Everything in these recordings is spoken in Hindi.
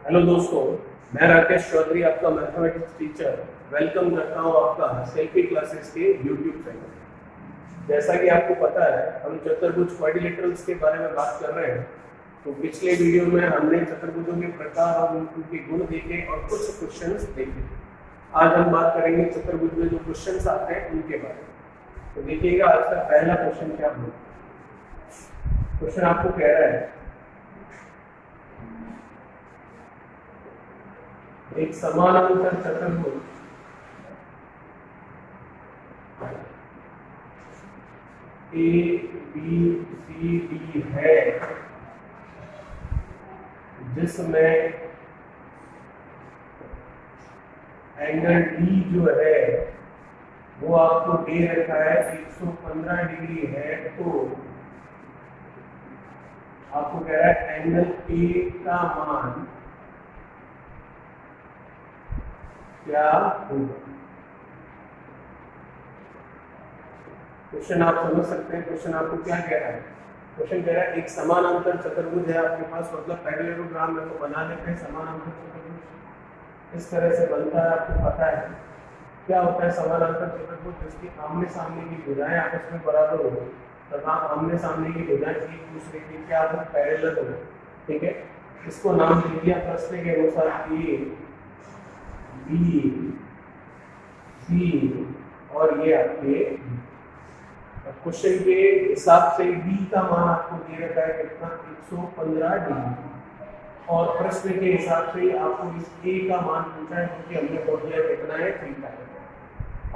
हेलो दोस्तों, मैं राकेश चौधरी, आपका मैथमेटिक्स टीचर वेलकम करता हूं आपका सेल्फी क्लासेस के यूट्यूब चैनल। जैसा कि आपको पता है, हम चतुर्भुज क्वाड्रिलेटरल्स के बारे में बात कर रहे हैं। तो पिछले वीडियो में हमने चतुर्भुजों के प्रकार और उनके गुण देखे और कुछ क्वेश्चंस देखे। आज हम बात करेंगे चतुर्भुज में जो क्वेश्चंस आते हैं उनके बारे में। तो देखिएगा आज का पहला क्वेश्चन क्या होगा। क्वेश्चन आपको कह रहा है एक समानांतर चतुर्भुज ए बी सी डी है जिसमें एंगल डी जो है वो आपको दे रखा है 115 डिग्री है। तो आपको कह रहा है एंगल ए का मान क्या होगा। क्वेश्चन आप समझ सकते हैं। क्वेश्चन आपको क्या कह रहा है। क्वेश्चन कह रहा है एक समानांतर चतुर्भुज है आपके पास, मतलब पैरेललोग्राम में तो बना लेते हैं। समानांतर चतुर्भुज इस तरह से बनता है, आपको पता है क्या होता है। समानांतर चतुर्भुज जिसकी आमने सामने की भुजाएं आपस में बराबर हो तथा आमने सामने की भुजाएं एक दूसरे की क्या हो, पैरेलल हो। ठीक है, इसको नाम दे दिया प्रश्न के अनुसार ए बी सी और ये आपके क्वेश्चन के हिसाब से बी का मान आपको दे रखा है कितना, 115 डिग्री। और प्रश्न के हिसाब से आपको इस ए का मान पूछा है क्योंकि हमने बोल दिया कितना है, थीटा है।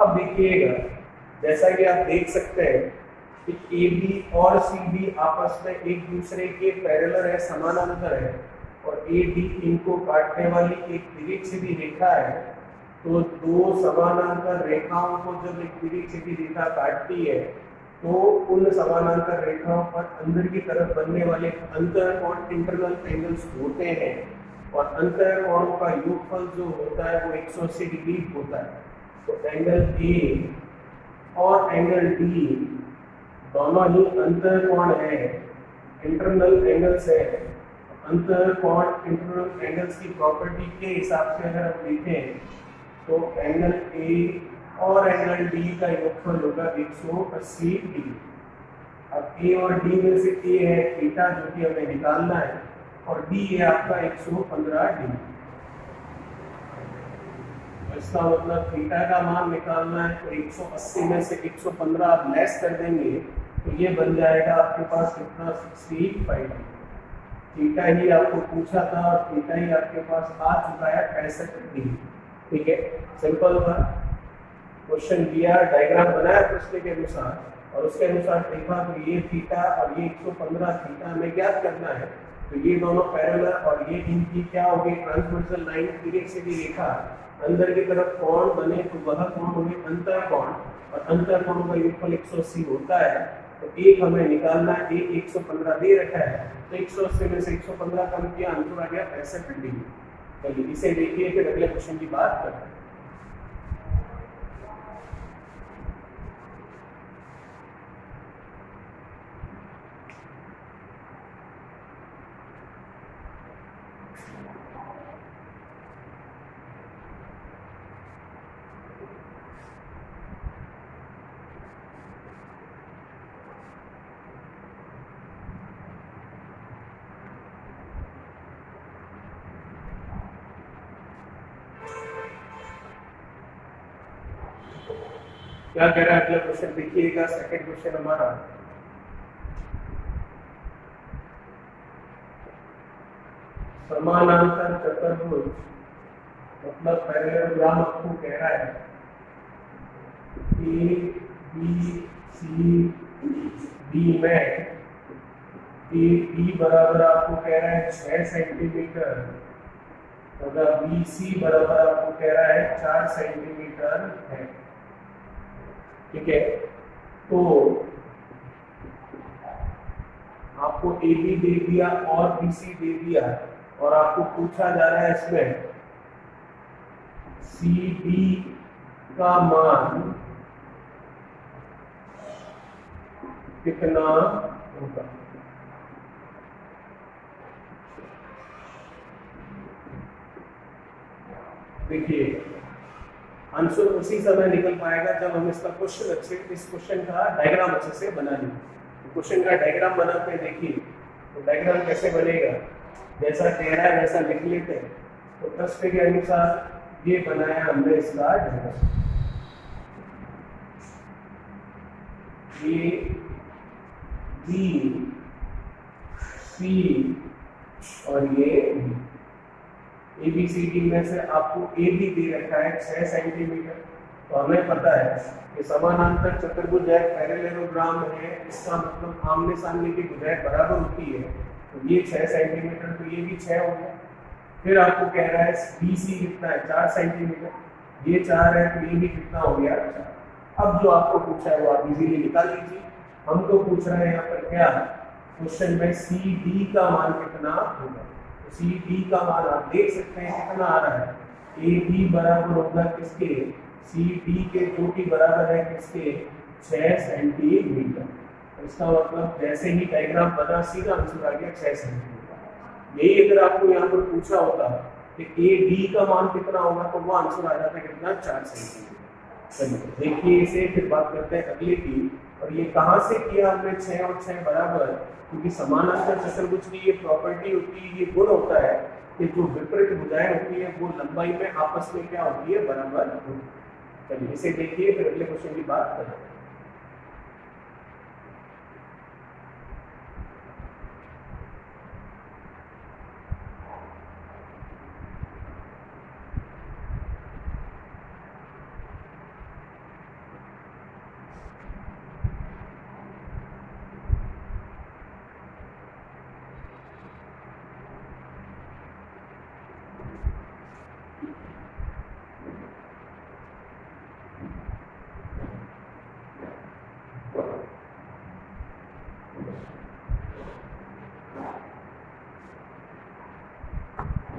अब देखिएगा, जैसा कि आप देख सकते हैं कि ए बी और सी बी आपस में एक दूसरे के पैरेलल है, समानांतर है। और ए डी इनको काटने वाली एक तिरछी सीधी रेखा है। तो दो समानांतर रेखाओं को जब एक तिरछी सीधी रेखा काटती है तो उन समानांतर रेखाओं पर अंदर की तरफ बनने वाले अंतःकोण इंटरनल एंगल्स होते हैं। और अंतःकोणों का योगफल जो होता है वो 180 डिग्री होता है। तो एंगल ए और एंगल डी दोनों ही अंतःकोण है, इंटरनल एंगल्स है। अंतःकोण इंटरनल एंगल्स की प्रॉपर्टी के हिसाब से अगर आप देखें तो एंगल ए और एंगल डी का योगफल होगा 180 डिग्री। अब ए और डी में से ए है थीटा जो कि हमें निकालना है और डी है आपका 115 डिग्री। इसका मतलब थीटा का मान निकालना है तो 180 में से 115 आप लेस कर देंगे तो ये बन जाएगा आपके पास कितना, 65 डिग्री। थीटा ही आपको पूछा था और थीटा ही आपके पास आ चुका है 65 डिग्री। ठीक है, सिंपल था। क्वेश्चन दिया, डायग्राम बनाया प्रश्न के अनुसार और उसके अनुसार देखा तो ये थीटा और ये 115 थीटा हमें ज्ञात करना है। तो ये दोनों पैरेलल और ये इनकी क्या होगी, ट्रांसवर्सल लाइन, तिरछी सीधी रेखा अंदर की तरफ कोण बने तो वह कोण होगी अंतःकोण। और अंतःकोणों का योगफल 180 होता है। तो एक हमें निकालना है, ए 115 दे रखा है तो 180 में से 115 कम किया, आंसर आ गया 65 डिग्री। चलिए इसे देखिए, फिर अगले क्वेश्चन की बात करते हैं। क्या कह रहा है अगला क्वेश्चन, देखिएगा। सेकंड क्वेश्चन हमारा, समानांतर चतुर्भुज मतलब पैरेललोग्राम आपको कह रहा है ए बी सी डी में ए बी बराबर आपको कह रहा है 6 सेंटीमीटर तथा बी सी बराबर आपको कह रहा है 4 सेंटीमीटर है। ठीक है, तो आपको ए बी दे दिया और बी सी दे दिया और आपको पूछा जा रहा है इसमें सी डी का मान कितना होगा। देखिए आंसर उसी समय निकल पाएगा जब हम इसका इस क्वेश्चन का डायग्राम अच्छे से बना लें। क्वेश्चन का डायग्राम बनाते देखिए, तो डायग्राम कैसे बनेगा, जैसा कह रहा है वैसा लिख लेते हैं। तो प्रश्न के अनुसार ये बनाया हमने इसका डायग्राम, ए बी सी और ये ABCD में से आपको ए भी दे रखा है 6 सेंटीमीटर। तो हमें पता है कि समानांतर चतुर्भुज है, पैरेललोग्राम है, इसका मतलब आमने सामने की भुजाएं बराबर होती है। तो ये 6 सेंटीमीटर, तो ये भी 6 हो गया। फिर आपको कह रहा है BC कितना है, 4 सेंटीमीटर, ये 4 है, तो ये भी कितना हो गया, 4। अब जो आपको पूछा है वो आप इजीली निकाल लीजिए। हमको पूछ रहा है यहाँ पर क्या क्वेश्चन में CD का मान कितना होगा। CD का मान आप देख सकते हैं कितना आ रहा है, AB बराबर होगा किसके, CD के चोटी बराबर है किसके, 6 सेंटीमीटर। इसका मतलब जैसे ही डायग्राम बना सीधा आंसर आ गया 6 सेंटीमीटर। यही अगर आपको यहाँ पर पूछा होता कि AB का मान कितना होगा तो वो आंसर आ जाता है कितना, 4 सेंटीमीटर। चलिए देखिए इसे, फिर बात करते हैं अगले की। और ये कहाँ से किया हमने 6 और 6 बराबर, क्योंकि समानांतर चतुर्भुज की ये प्रॉपर्टी होती है, ये गुण होता है कि जो विपरीत भुजाएं होती है वो लंबाई में आपस में क्या होती है, बराबर होती है। चलिए इसे देखिए, फिर अगले क्वेश्चन की बात करते हैं।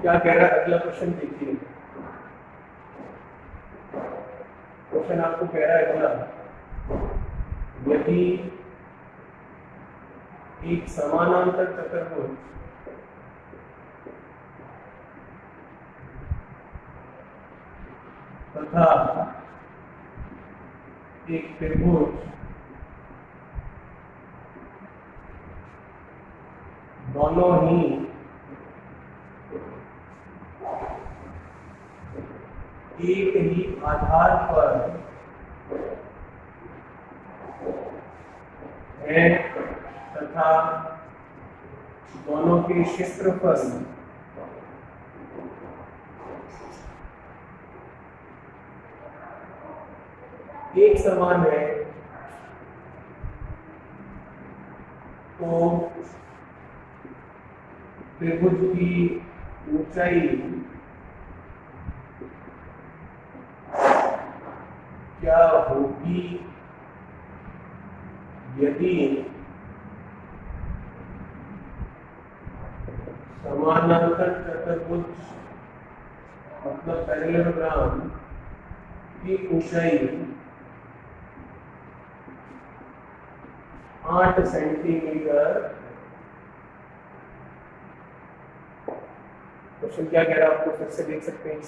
क्या कह रहा है अगला क्वेश्चन देखिए। क्वेश्चन आपको कह रहा है अगला, यदि एक समानांतर चतुर्भुज तथा एक त्रिभुज दोनों ही एक ही आधार पर है तथा दोनों के क्षेत्रफल एक समान है, तो त्रिभुज की ऊंचाई क्या होगी यदि समानांतर चतुर्भुज मतलब पैरेललोग्राम की ऊंचाई 8 सेंटीमीटर। क्वेश्चन क्या कह रहा है आपको फिर से देख सकते हैं।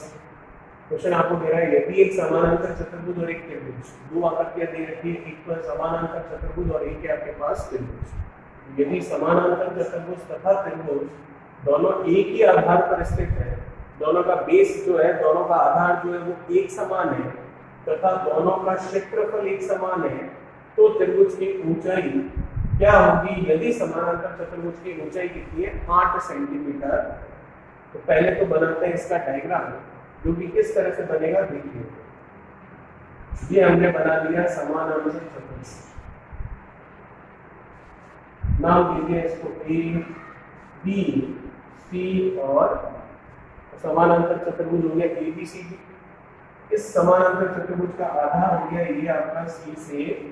क्वेश्चन आपको दे रहा है यदि एक समानांतर चतुर्भुज और एक त्रिभुज, दो आकृतियां दे रखी है, एक पर समानांतर चतुर्भुज और एक है आपके पास त्रिभुज। यदि समानांतर चतुर्भुज तथा त्रिभुज दोनों एक ही आधार पर स्थित है, दोनों का बेस जो है, दोनों का आधार जो है वो एक समान है तथा दोनों का क्षेत्रफल एक समान है, तो त्रिभुज की ऊंचाई क्या होगी यदि समानांतर चतुर्भुज की ऊंचाई कितनी है, 8 सेंटीमीटर। तो पहले तो बनाते हैं इसका डायग्राम, जो कि किस तरह से बनेगा देखिए। ये हमने बना दिया समानांतर चतुर्भुज, नाम दीजिए इसको A B C और समानांतर चतुर्भुज हो गया ABCD। इस समानांतर चतुर्भुज का आधार हो गया ये आपका C से B।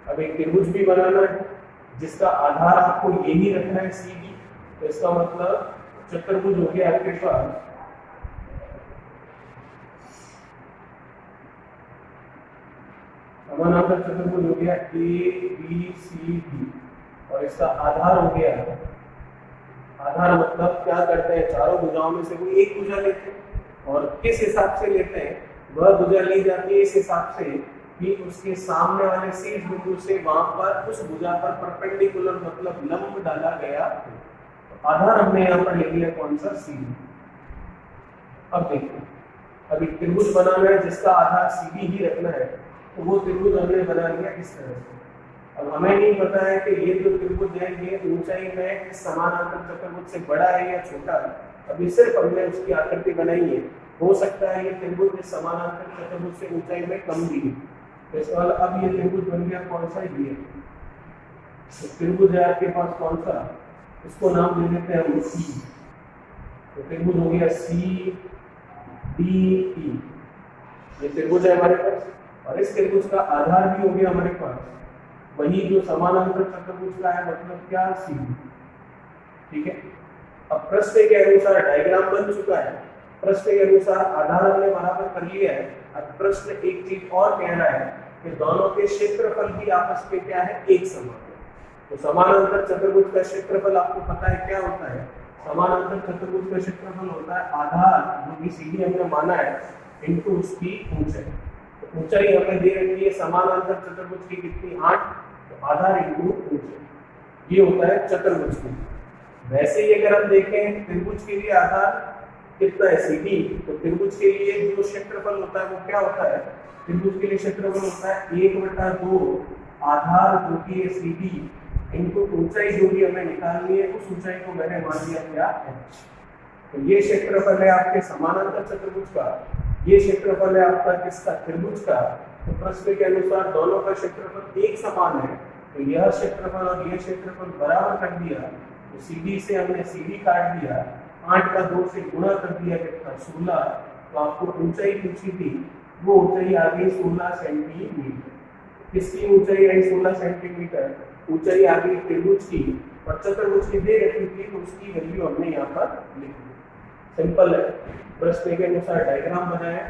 अब एक त्रिभुज भी बनाना है जिसका आधार आपको यही रखना है CD, तो इसका मतलब चतुर्भुज हो गया आपके पास समानांतर चतुर्भुज हो गया ABCD और इसका आधार हो गया, आधार मतलब क्या करते हैं, चारों भुजाओं में से कोई एक भुजा लेते हैं, और किस हिसाब से लेते हैं, वह भुजा ली जाती है इस हिसाब से कि उसके सामने वाले शीर्ष बिंदु से वहां पर उस भुजा पर परपेंडिकुलर मतलब लंब डाला गया। तो आधार हमने यहाँ पर ले लिया कौन सा, सी। अब देखिए, अभी त्रिभुज बनाना है जिसका आधार सीधी ही रखना है, तो वो त्रिभुज हमने बना लिया इस तरह से। अब हमें नहीं पता है कि ये जो त्रिभुज है ये ऊंचाई में इस समानांतर चतुर्भुज से बड़ा है या छोटा है। अभी सिर्फ हमने उसकी आकृति बनाई है, हो सकता है ये त्रिभुज इस समानांतर चतुर्भुज से ऊंचाई में कम भी है। तो सवाल, अब ये त्रिभुज बन गया कौन सा, ये तो त्रिभुज है आपके पास कौन सा, इसको नाम दे देते हैं हम सी। तो त्रिभुज हो गया सी डी ई, ये त्रिभुज है हमारे पास, और इस त्रिभुज का आधार भी हो गया हमारे पास वही जो समानांतर चतुर्भुज का है, मतलब क्या, सी। ठीक है, अब प्रश्न के अनुसार डायग्राम बन चुका है, प्रश्न के अनुसार आधार हमने बराबर कर लिया है। अब प्रश्न एक चीज और कह रहा है कि दोनों के क्षेत्रफल भी आपस में क्या है, एक समान है। तो समानांतर चतुर्भुज का क्षेत्रफल आपको पता है क्या होता है, समानांतर चतुर्भुज का क्षेत्रफल होता है आधार जो भी सीधी हमने माना है इनटू उसकी ऊंचाई। तो ऊंचाई हमें दे रखी है समानांतर चतुर्भुज की कितनी, 8, तो आधार इनटू ऊंचाई, ये होता है चतुर्भुज की। वैसे ही अगर हम देखें त्रिभुज के लिए आधार कितना है, सीधी, तो त्रिभुज के लिए जो क्षेत्रफल होता है वो क्या होता है, त्रिभुज के लिए क्षेत्रफल होता है 1/2 आधार जो कि है सीधी इनको ऊंचाई जो भी हमें निकालनी है उस ऊंचाई को मैंने मान लिया क्या है। तो ये क्षेत्रफल है आपके समानांतर चतुर्भुज का, ये क्षेत्रफल है आपका किसका, त्रिभुज का। तो प्रश्न के अनुसार दोनों का क्षेत्रफल एक समान है, तो यह क्षेत्रफल और यह क्षेत्रफल बराबर कर दिया, तो सीधी से हमने सीधी काट दिया, 8 का 2 से गुणा कर दिया कितना, 16। तो आपको ऊंचाई पूछी थी, वो ऊंचाई आ गई 16 सेंटीमीटर। किसकी ऊंचाई आई 16 सेंटीमीटर, ऊंचाई आ गई त्रिभुज की, और चतुर्भुज की दे रखी थी तो उसकी वैल्यू हमने यहाँ पर लिख दी। सिंपल है, प्रश्न के अनुसार डायग्राम बनाया,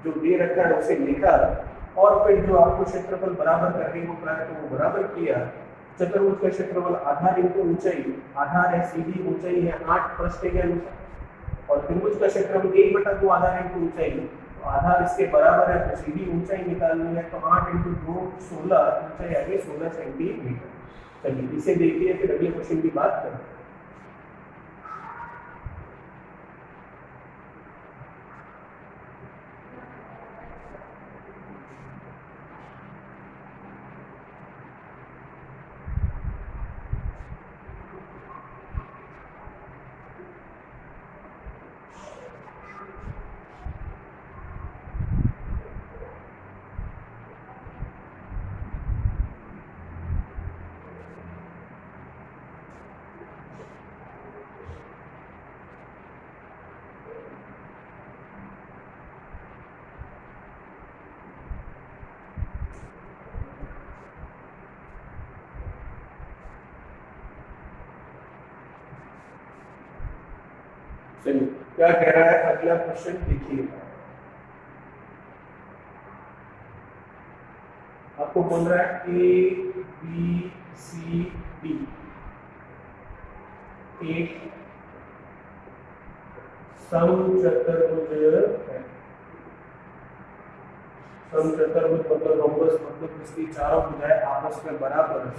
जो दे रखा है उसे लिखा, और फिर जो आपको क्षेत्रफल बराबर करने को कहा है तो वो बराबर किया। चतुर्भुज का क्षेत्रफल आधार इनटू ऊंचाई, आधार है सीधी, ऊंचाई है 8 प्रश्न के अनुसार, और त्रिभुज का क्षेत्रफल 1/2 आधार इनटू ऊंचाई, तो आधार इसके बराबर है तो सीधी ऊंचाई निकालनी है, तो 8 × 2 16, ऊंचाई आ गई 16 सेंटीमीटर। चलिए इसे देखिए, फिर अगले क्वेश्चन की बात करें। चलिए क्या कह रहा है अगला क्वेश्चन देखिए, आपको बोल रहा है ए बी सी डी एक समचतुर्भुज है। समचतुर्भुज मतलब रोम्बस, मतलब इसकी चारों भुजाएं आपस में बराबर है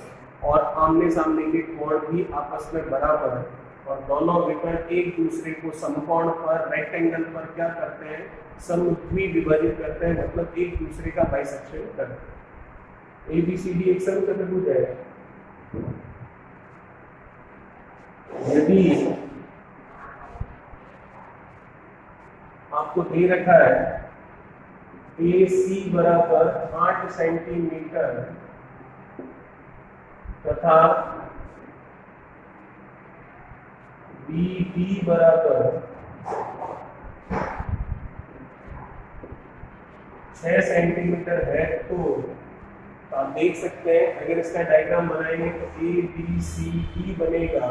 और आमने सामने के कोण भी आपस में बराबर है, और दोनों विकर्ण एक दूसरे को समकोण पर, रेक्टेंगल पर क्या करते हैं, समद्विभाजित करते हैं, मतलब एक दूसरे का बाइसेक्शन करते हैं। एबीसीडी एक समचतुर्भुज है। यदि आपको दे रखा है AC बराबर 8 सेंटीमीटर तथा BD बराबर 6 सेंटीमीटर है, तो आप देख सकते हैं अगर इसका डायग्राम बनाएंगे तो ABCD बनेगा।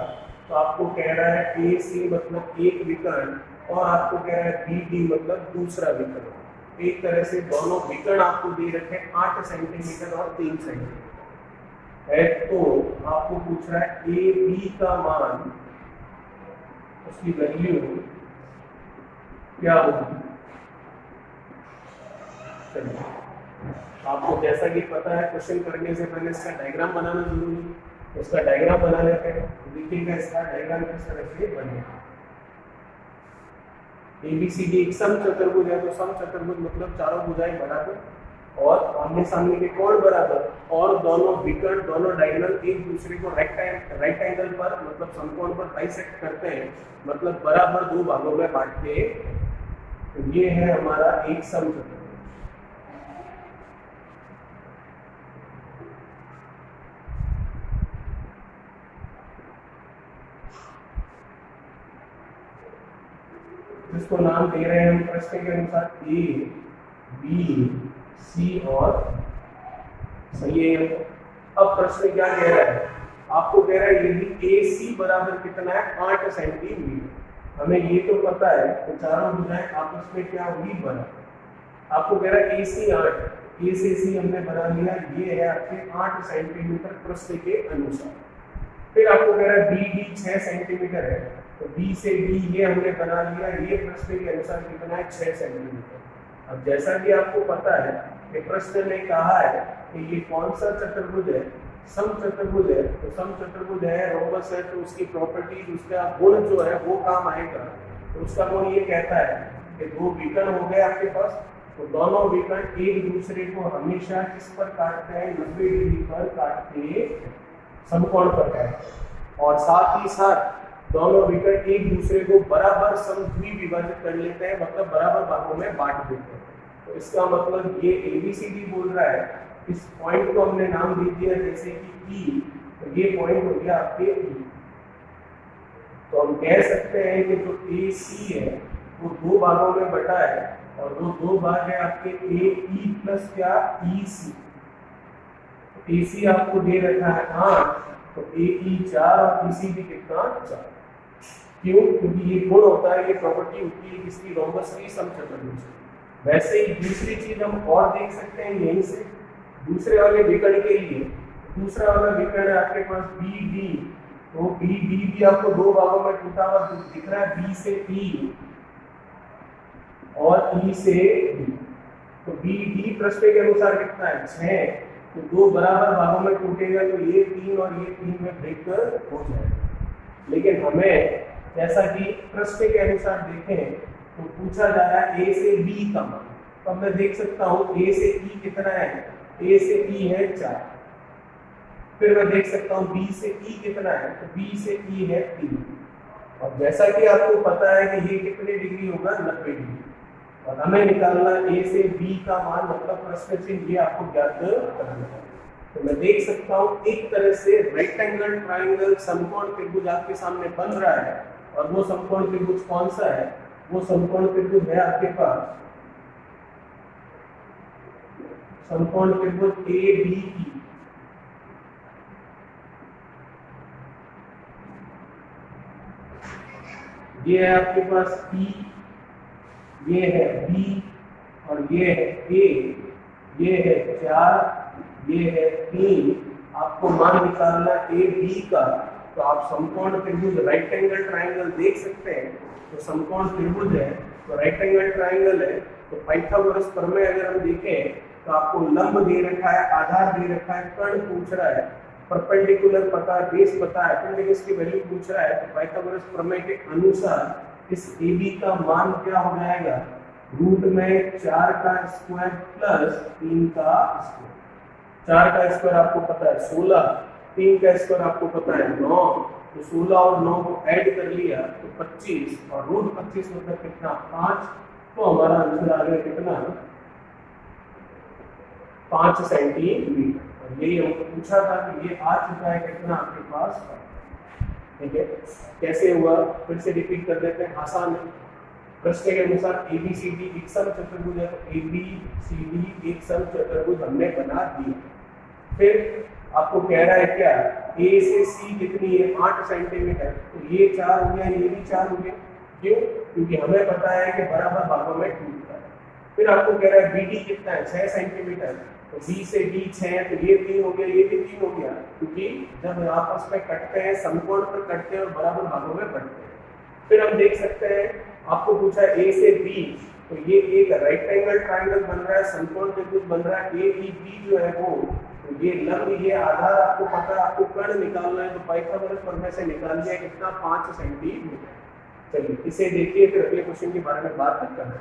तो आपको कह रहा है AC मतलब एक विकर्ण और आपको कह रहा है BD मतलब दूसरा विकर्ण। एक तरह से दोनों विकर्ण आपको दे रखे 8 सेंटीमीटर और 3 सेंटीमीटर है, तो आपको पूछ रहा है AB का मान, उसकी वैल्यू क्या होगी। चलिए, आपको जैसा कि पता है क्वेश्चन करने से पहले इसका डायग्राम बनाना जरूरी है, तो इसका डायग्राम बना लेते हैं। देखिएगा इसका डायग्राम किस तरह से बनेगा। ABCD एक सम चतुर्भुज है, तो सम चतुर्भुज मतलब चारों भुजाएं बराबर और आमने सामने के कोण बराबर, और दोनों विकर्ण दोनों डायगोनल एक दूसरे को राइट एंगल पर मतलब समकोण पर बाइसेक्ट करते हैं, मतलब बराबर दो भागों में बांटते हैं। तो ये है हमारा एक सम चतुर्भुज। इसको नाम दे रहे हैं हम प्रश्न के अनुसार A, B, C और सही है। अब प्रश्न क्या कह रहा है, आपको कह रहा है यदि AC बराबर कितना है 8 सेंटीमीटर। हमें ये तो पता है कि चारों भुजाएं आपस में क्या होगी बराबर। आपको कह रहा है AC 8, A से C हमने बना लिया, ये है आपके 8 सेंटीमीटर प्रश्न के अनुसार। फिर आपको कह रहा है BD 6 सेंटीमीटर है, तो B से D ये हमने बना लिया, ये प्रश्न के अनुसार कितना है 6 सेंटीमीटर। अब जैसा कि आपको पता है कि प्रश्न ने कहा है कि ये कौन सा चतुर्भुज है, सम चतुर्भुज है। तो सम चतुर्भुज है, रोमबस है, तो उसकी प्रॉपर्टी उसका गुण जो है वो काम आएगा। तो उसका गुण ये कहता है कि दो विकर्ण हो गए आपके पास, तो दोनों विकर्ण एक दूसरे को हमेशा किस पर काटते हैं, 90 डिग्री पर काटते समकोण पर काटते हैं, और साथ ही साथ दोनों विकर्ण एक दूसरे को बराबर समद्विभाजित कर लेते हैं, मतलब बराबर भागों में बांट देते हैं। तो इसका मतलब ये ABCD बोल रहा है, इस पॉइंट को हमने नाम दे दिया जैसे कि E, तो ये पॉइंट हो गया आपके E। तो हम कह सकते हैं कि जो AC है वो दो भागों में बटा है, और वो दो भाग है आपके AE प्लस क्या EC। AC आपको दे रखा है 8, तो AE 4 और EC भी कितना 4। क्यों? क्योंकि ये गुण होता है, ये प्रॉपर्टी होती है किसकी, रोमबस की समचतुर्भुज। वैसे ही दूसरी चीज हम और देख सकते हैं यहीं से, दूसरे वाले विकर्ण के लिए दूसरा वाला विकर्ण है आपके पास BD, तो BD भी आपको दो भागों में टूटा हुआ दिख रहा है, B से E और E से D। तो BD प्रश्न के अनुसार कितना है 6, तो दो बराबर भागों में टूटेगा, तो ये 3 और ये 3 में ब्रेक हो जाएगा। लेकिन हमें जैसा कि प्रश्न के अनुसार देखें तो पूछा जा रहा है A से B का मान, तो अब मैं देख सकता हूँ A से E कितना है, A से E है 4। फिर मैं देख सकता हूँ B से E कितना है, तो B से E है 3। और जैसा कि आपको पता है कि ये कितने डिग्री होगा 90 डिग्री, और हमें निकालना A से B का मान, मतलब प्रश्न से ये आपको ज्ञात करना है। तो मैं देख सकता हूँ एक तरह से रेक्टेंगल ट्रायंगल समकोण त्रिभुज आपके सामने बन रहा है, और वो समकोण त्रिभुज कौन सा है, वो समकोण त्रिभुज है आपके पास समकोण त्रिभुज ABE। ये है आपके पास E, ये है B और ये है A, ये है 4, ये है 3। आपको मान निकालना AB का, तो आप समकोण त्रिभुज राइट एंगल ट्रायंगल देख सकते हैं। तो समकोण त्रिभुज है तो राइट एंगल ट्रायंगल है, तो पाइथागोरस प्रमेय अगर हम देखें तो आपको लंब दे रखा है, आधार दे रखा है, कर्ण पूछ रहा है, परपेंडिकुलर पता है, बेस पता है, अपेंडिक्स की वैल्यू पूछ रहा है। तो पाइथागोरस प्रमेय के अनुसार इस AB का मान क्या हो जाएगा, रूट में 4 का स्क्वायर प्लस 3 का स्क्वायर। 4 का स्क्वायर आपको पता है 16, 3 का स्क्वायर आपको पता है 9, तो 16 और 9 को ऐड कर लिया तो 25, और रूट 25 मतलब कितना 5। तो हमारा आंसर आ गया कितना 5 सेंटीमीटर। और यही हमको पूछा था कि ये आ चुका है कितना आपके पास। ठीक है, कैसे हुआ फिर से रिपीट कर देते हैं, आसान है। प्रश्न के अनुसार ABCD एक सम चतुर्भुज है, तो ABCD एक सम चतुर्भुज हमने बना दिया। फिर आपको कह रहा है क्या, A से C कितनी है 8 सेंटीमीटर, तो ये 4 हो गया, ये भी 4 हो गया। क्यों? क्योंकि हमें पता है कि बराबर भागों में टूटता है। फिर आपको कह रहा है BD कितना है 6 सेंटीमीटर, तो B से D 6, तो ये 3 हो गया, ये भी 3 हो गया, क्योंकि जब आपस में कटते हैं समकोण पर कटते हैं और बराबर भागों में बढ़ते हैं। फिर हम देख सकते हैं आपको पूछा ए से बी, तो ये एक रेक्टेंगल ट्रायंगल बन रहा है, समकोण त्रिभुज बन रहा है, ए बी बी जो है वो, तो ये लंब, ये आधार आपको पता है, आपको कर्ण निकालना है, तो पाइथागोरस प्रमेय से निकाल दिया कितना 5 सेंटीमीटर। चलिए इसे देखिए, फिर अगले क्वेश्चन के बारे में बात करते हैं।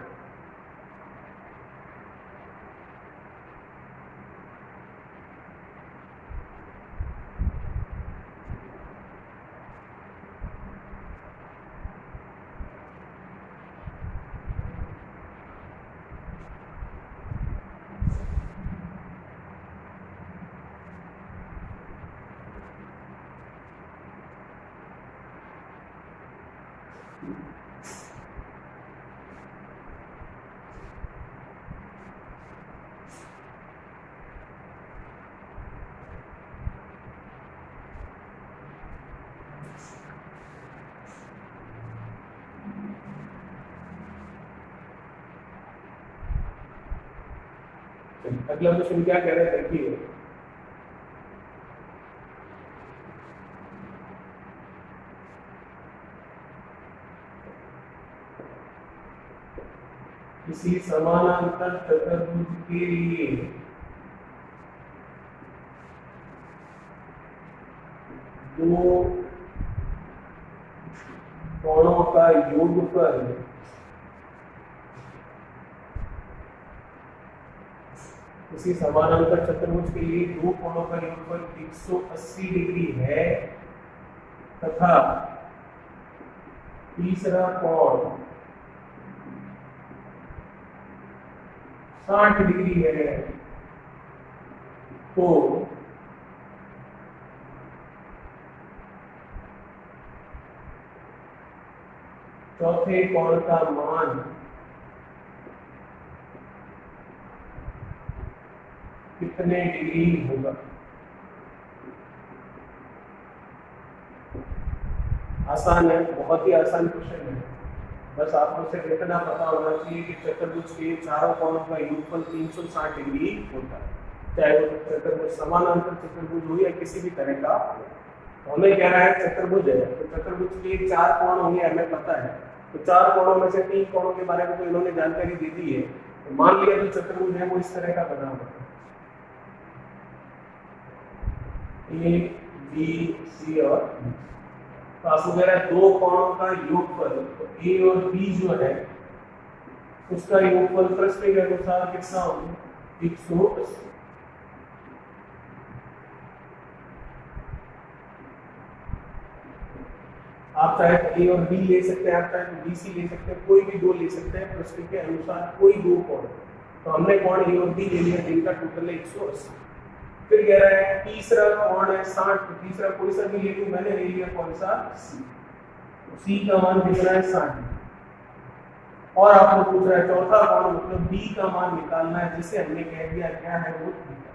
अगला क्वेश्चन क्या कह रहे हैं देखिए, किसी समानांतर चतुर्भुज के लिए दो कोणों का योगफल किसी समानांतर चतुर्भुज के लिए दो कोणों का योगफल 180 डिग्री है तथा तीसरा कोण 60 डिग्री है, तो चौथे कोण का मान कितने डिग्री होगा। आसान है, बहुत ही आसान क्वेश्चन है, बस आपको सिर्फ इतना पता होना चाहिए कि चतुर्भुज के चारों कोणों का योगफल 360 डिग्री होता है, चाहे वो चतुर्भुज समानांतर चतुर्भुज हो या किसी भी तरह का हो। तो हमें कह रहा है चतुर्भुज है, तो चतुर्भुज के 4 कोण होंगे हमें पता है, तो 4 कोणों में से 3 कोणों के बारे में तो इन्होंने जानकारी दे दी है, तो मान लिया जो चतुर्भुज है वो इस तरह का बना हुआ है, ए बी सी और डी। तो आपको कह रहा है दो कोणों का योगफल, तो ए और बी जो है उसका योगफल प्रश्न के अनुसार कितना होगा 180। आप चाहे ए और बी ले सकते हैं, आप चाहे बी सी ले सकते हैं, कोई भी दो ले सकते हैं प्रश्न के अनुसार, कोई दो कोण। तो हमने कोण ए और बी ले लिया जिनका टोटल है 180। फिर कह रहा है तीसरा कोण है 60, तो तीसरा कोई सा भी ले लूं, मैंने ले लिया कौन सा सी, तो सी का मान कितना है 60। और आपको पूछ रहा है चौथा कोण मतलब बी का मान निकालना है, जिसे हमने कह दिया क्या है वो थीटा।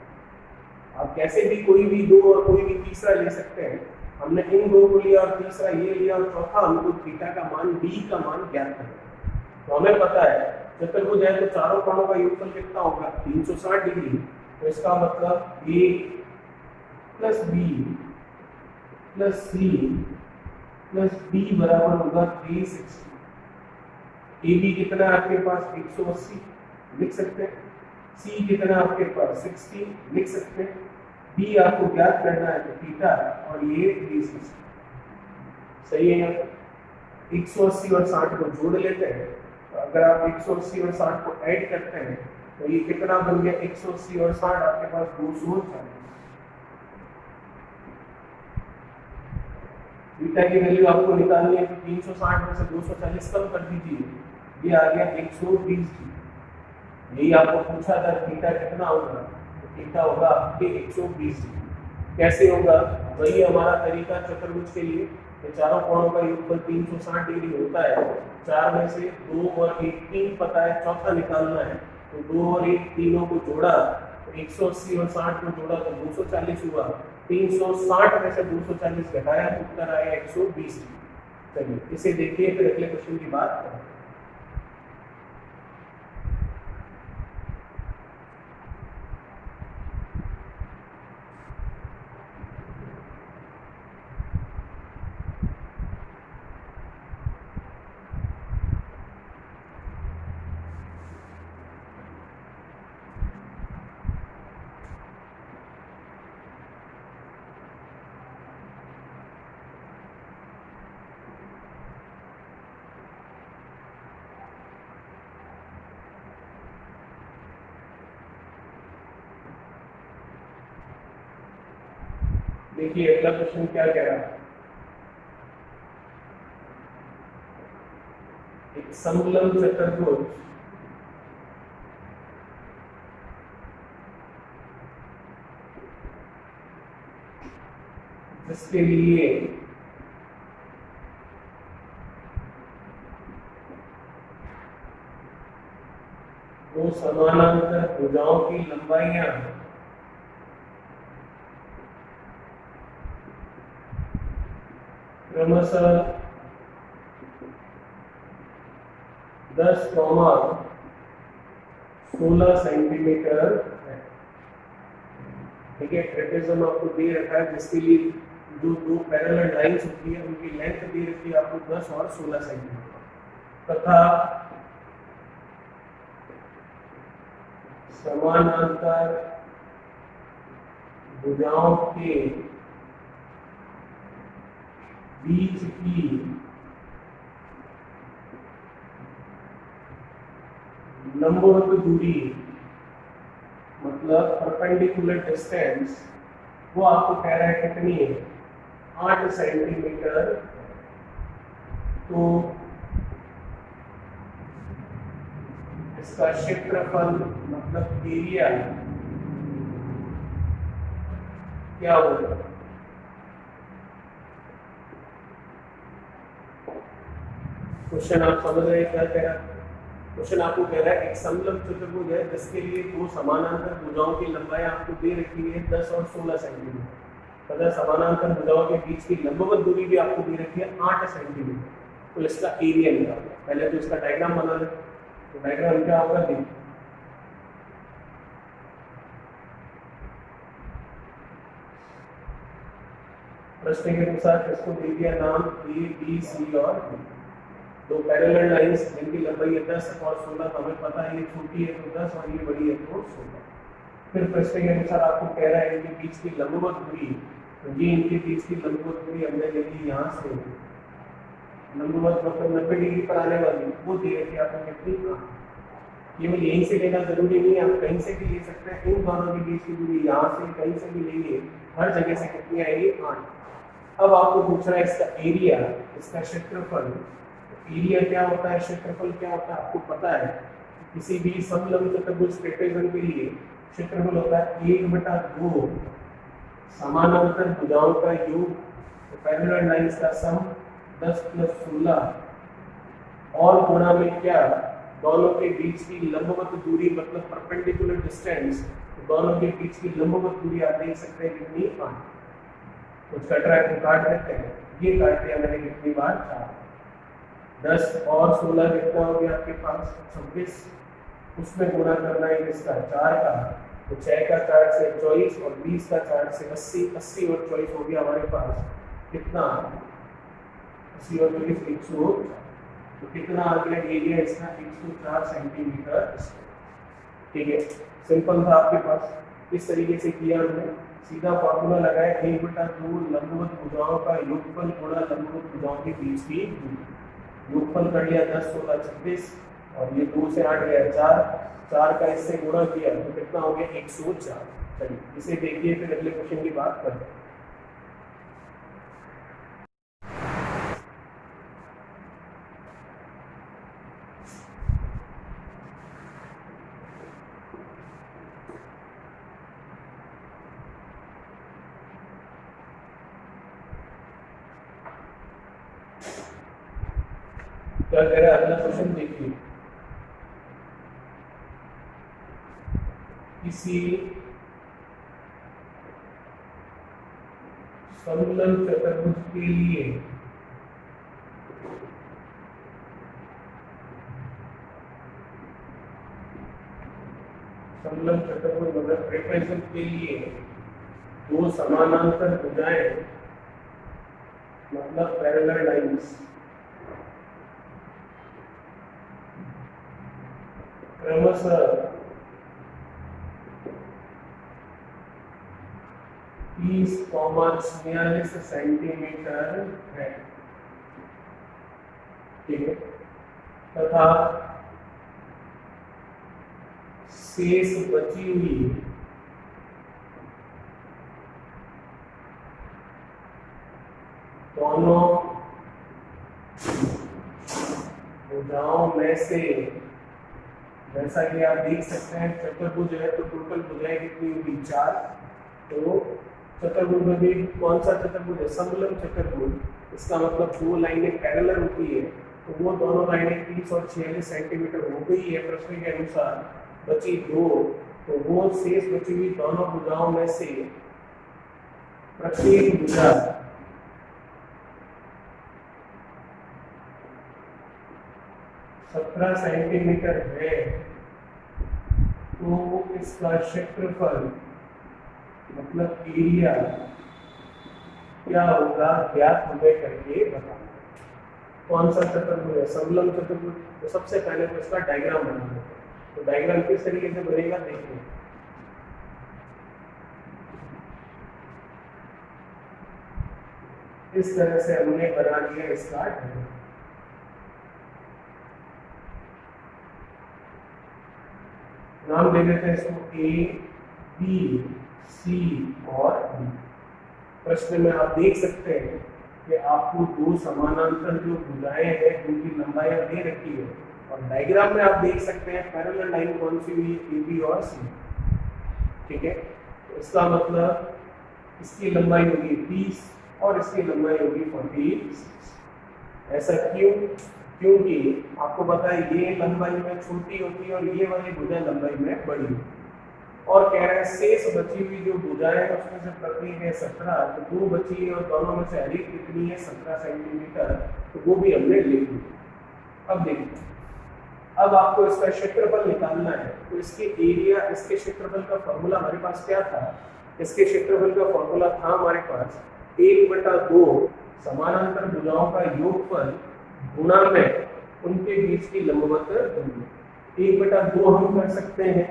आप कैसे भी कोई भी दो और कोई भी तीसरा ले सकते हैं, हमने इन दो को लिया और तीसरा ये लिया और चौथा हमको थीटा का मान बी का मान ज्ञात करना है। तो हमें पता है चतुर्भुज है तो चारों कोणों का योगफल कितना होगा 360 डिग्री, तो इसका मतलब A plus B plus C plus D बराबर होगा 360। ए बी कितना आपके पास 180 लिख सकते हैं, सी कितना आपके पास 60 लिख सकते हैं, बी आपको ज्ञात करना है तो थीटा और ये 360। सही है यहाँ 180 और 60 को जोड़ लेते हैं, तो अगर आप 180 और 60 को ऐड करते हैं तो ये कितना बन गया 180 और 60 आपके पास 240। बीटा की वैल्यू आपको निकालनी है, तो 360 में से 240 कम कर दीजिए, ये आ गया 120 डिग्री। यही आपको पूछा था थीटा कितना होगा, तो थीटा होगा आपके 120 डिग्री। कैसे होगा, वही हमारा तरीका चतुर्भुज के लिए, तो चारों कोणों का योगफल 360 डिग्री होता है, 4 में से 2 और 1 3 पता है, चौथा निकालना है, तो 2 और 1 तीनों को जोड़ा, तो 180 और 60 को जोड़ा तो 240 हुआ, 360 में से 240 घटाया तो उत्तर आया 120 डिग्री। चलिए इसे देखिए, फिर अगले क्वेश्चन की बात करें। देखिए अगला क्वेश्चन क्या कह रहा है, एक समलंब चतुर्भुज जिसके लिए दो समानांतर भुजाओं की लंबाइयां क्रमशः 10, 16 सेंटीमीटर है। ठीक है, ट्रेपेजम आपको दे रखा है जिसके लिए जो दो पैरेलल लाइंस होती है उनकी लेंथ दे रखी है आपको 10 और 16 सेंटीमीटर तथा समानांतर भुजाओं के बीच की लंबवत दूरी मतलब परपेंडिकुलर डिस्टेंस वो आपको कह रहा है कितनी है, 8 सेंटीमीटर। तो इसका क्षेत्रफल मतलब एरिया क्या होगा, क्वेश्चन आप समझ रहे हैं क्या कह रहा है। क्वेश्चन आपको कह रहा है एक समलंब चतुर्भुज है जिसके लिए दो समानांतर भुजाओं की लंबाई आपको दे रखी है 10 और 16 सेंटीमीटर तथा समानांतर भुजाओं के बीच की लंबवत दूरी भी आपको दे रखी है 8 सेंटीमीटर। तो इसका एरिया निकालना, पहले तो इसका डायग्राम बना लें। तो डायग्राम क्या होगा, देखिए प्रश्न के अनुसार इसको दे दिया नाम ए बी सी और डी, दो पैरेलल लाइंस जिनकी लंबाई है 10 और 16। तो हमें पता है ये छोटी है तो 10 और ये बड़ी है तो 16। फिर प्रश्न के अनुसार आपको कह रहा है इनके बीच की लंबवत दूरी, तो ये इनके बीच की लंबवत दूरी हमने ले ली यहाँ से, लंबवत मतलब 90 डिग्री पर आने वाली, वो दे रखी आपको कितनी, केवल यहीं से लेना जरूरी नहीं है, आप कहीं से भी ले सकते हैं। इन दोनों के बीच की दूरी यहाँ से कहीं से भी लेंगे, हर जगह से कितनी आएगी, 8। अब आपको पूछ रहा है इसका एरिया, इसका क्षेत्रफल। एरिया क्या होता है, क्षेत्रफल क्या होता है, आपको पता है किसी भी समलंब चतुर्भुज ट्रेपेजन के लिए क्षेत्रफल होता है 1/2 समानांतर भुजाओं का योग, तो पैरेलल लाइंस का सम 10 + 16 और गुणा में क्या, दोनों के बीच की लंबवत दूरी मतलब परपेंडिकुलर डिस्टेंस, तो दोनों के बीच की लंबवत दूरी आप देख सकते हैं कितनी, 8। कुछ कट रहा है तो काट देते हैं, ये काट दिया मैंने कितनी बार, 4। 10 और 16 कितना हो गया आपके पास, 26। उसमें गुणा करना है इसका 4 का, तो 6 का 4 से 24 और 20 का 4 से 80। 80 और 24 हो गया हमारे पास कितना, 80 और 24 100। तो कितना आ गया एरिया इसका, 104 सेंटीमीटर। ठीक है, सिंपल था आपके पास। इस तरीके से किया हमने, सीधा फॉर्मूला लगाया 1/2 लंबवत भुजाओं का योगफल गुणा लंबवत भुजाओं के बीच की दूरी। योगफल कर लिया 10, 16, 26 और ये 2 से 8 गया 4, 4 का इससे गुणा किया तो कितना हो गया, 104। चलिए इसे देखिए, फिर अगले क्वेश्चन की बात करते हैं। क्या कह रहा है अगला क्वेश्चन देखिए, किसी समलंब चतुर्भुज के लिए समलंब चतुर्भुज मतलब ट्रेपेजम के लिए दो समानांतर भुजाएं मतलब पैरेलल लाइंस क्रमशः 30,46 सेंटीमीटर है। ठीक है, तथा शेष बची हुई दोनों भुजाओं में से, जैसा कि आप देख सकते हैं चतुर्भुज है तो टोटल भुजाएं कितनी होगी 4। तो चतुर्भुज में भी कौन सा चतुर्भुज है, समलंब चतुर्भुज, इसका मतलब दो लाइनें पैरेलल होती है तो वो दोनों लाइनें 30 और 46 सेंटीमीटर हो गई है प्रश्न के अनुसार, बची 2, तो वो शेष बची हुई दोनों भुजाओं में से प्रत्येक भुजा 17 सेंटीमीटर है, तो इसका क्षेत्रफल मतलब एरिया क्या होगा ज्ञात हमें करके बताना। कौन सा चतुर्भुज है, समलंब चतुर्भुज, तो सबसे पहले तो इसका डायग्राम बनाना है। तो डायग्राम किस तरीके से बनेगा देखिए, इस तरह से हमने बना दिया इसका डायग्राम। नाम दे देते हैं इसको ए, बी, सी और डी। प्रश्न में आप देख सकते हैं कि आपको दो समानांतर जो भुजाएं हैं उनकी लंबाई दे रखी है और डायग्राम में आप देख सकते हैं पैरेलल लाइन कौन सी हुई, ए बी और सी। ठीक है, तो इसका मतलब इसकी लंबाई होगी 30 और इसकी लंबाई होगी 46। ऐसा क्यों, क्योंकि आपको पता है ये लंबाई में छोटी होती है और ये वाली भुजा लंबाई में बड़ी होती है। और कह रहे हैं शेष बची हुई जो भुजाएं है उसमें से प्रत्येक है 17, तो 2 बची है और दोनों में से हर एक कितनी है 17 सेंटीमीटर, तो वो भी हमने लिख दिया। अब देखिए, अब आपको इसका क्षेत्रफल निकालना है, तो इसके एरिया, इसके क्षेत्रफल का फॉर्मूला हमारे पास क्या था, इसके क्षेत्रफल का फॉर्मूला था हमारे पास 1/2 समानांतर भुजाओं का योगफल गुणा में उनके बीच की लंबवत दूरी। 1/2 हम कर सकते हैं,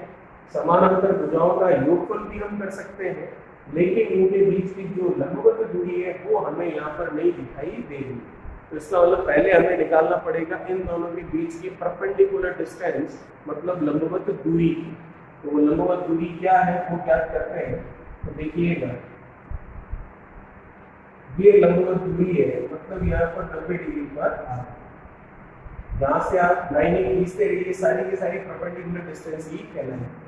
समानांतर भुजाओं का योगफल भी हम कर सकते हैं, लेकिन इनके बीच की जो लंबवत दूरी है वो हमें यहाँ पर नहीं दिखाई देगी। तो इसका मतलब पहले हमें निकालना पड़ेगा इन दोनों के बीच की परपेंडिकुलर डिस्टेंस, मतलब लंबवत दूरी। तो वो लंबवत दूरी क्या है वो ज्ञात करते हैं। तो देखिएगा, ये लंबवत दूरी है, मतलब यहाँ पर 90 डिग्री पर आ, यहाँ से आप लाइनें खींचते रहिए, सारी की सारी परपेंडिकुलर डिस्टेंस ही कहलाएंगे।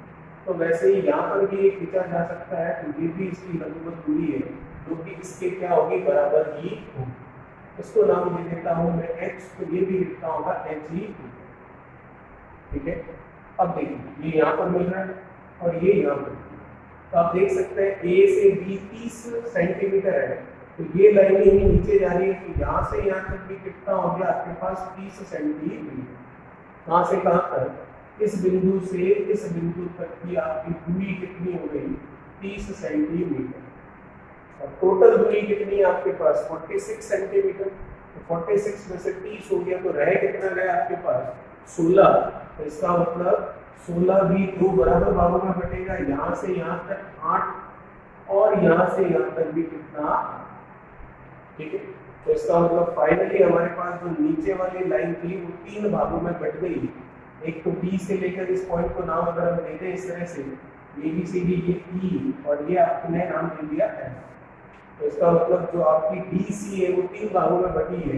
तो वैसे ही यहाँ पर भी एक खींचा जा सकता है, तो ये भी इसकी लंबवत दूरी है जो कि इसके क्या होगी, बराबर ही होगी। इसको नाम दे देता हूँ मैं h, तो ये भी लिखता होगा h ही। ठीक है, अब देखिए ये यहाँ पर मिल रहा है और ये यहाँ पर, तो आप देख सकते हैं a से b 30 सेंटीमीटर है, तो ये लाइनें ही नीचे जा रही है, तो यहाँ से यहाँ तक भी कितना हो गया आपके पास 30 सेंटीमीटर। कहाँ से कहाँ तक, इस बिंदु से इस बिंदु तक की आपकी दूरी कितनी हो गई, 30 सेंटीमीटर। और टोटल दूरी कितनी है आपके पास, 46 सेंटीमीटर। तो 46 में से 30 हो गया, तो रह कितना गया आपके पास 16। तो इसका मतलब 16 भी 2 बराबर भागों में बटेगा, यहाँ से यहाँ तक 8 और यहाँ से यहाँ तक भी कितना। ठीक है, तो इसका मतलब फाइनली हमारे पास जो नीचे वाली लाइन थी वो 3 भागों में बट गई। एक तो बी से लेकर इस पॉइंट को नाम अगर हम देते हैं इस तरह से, ए बी सी डी, ये ई और ये आपने नाम दे दिया है। तो इसका मतलब जो आपकी डी सी है वो 3 भागों में बटी है,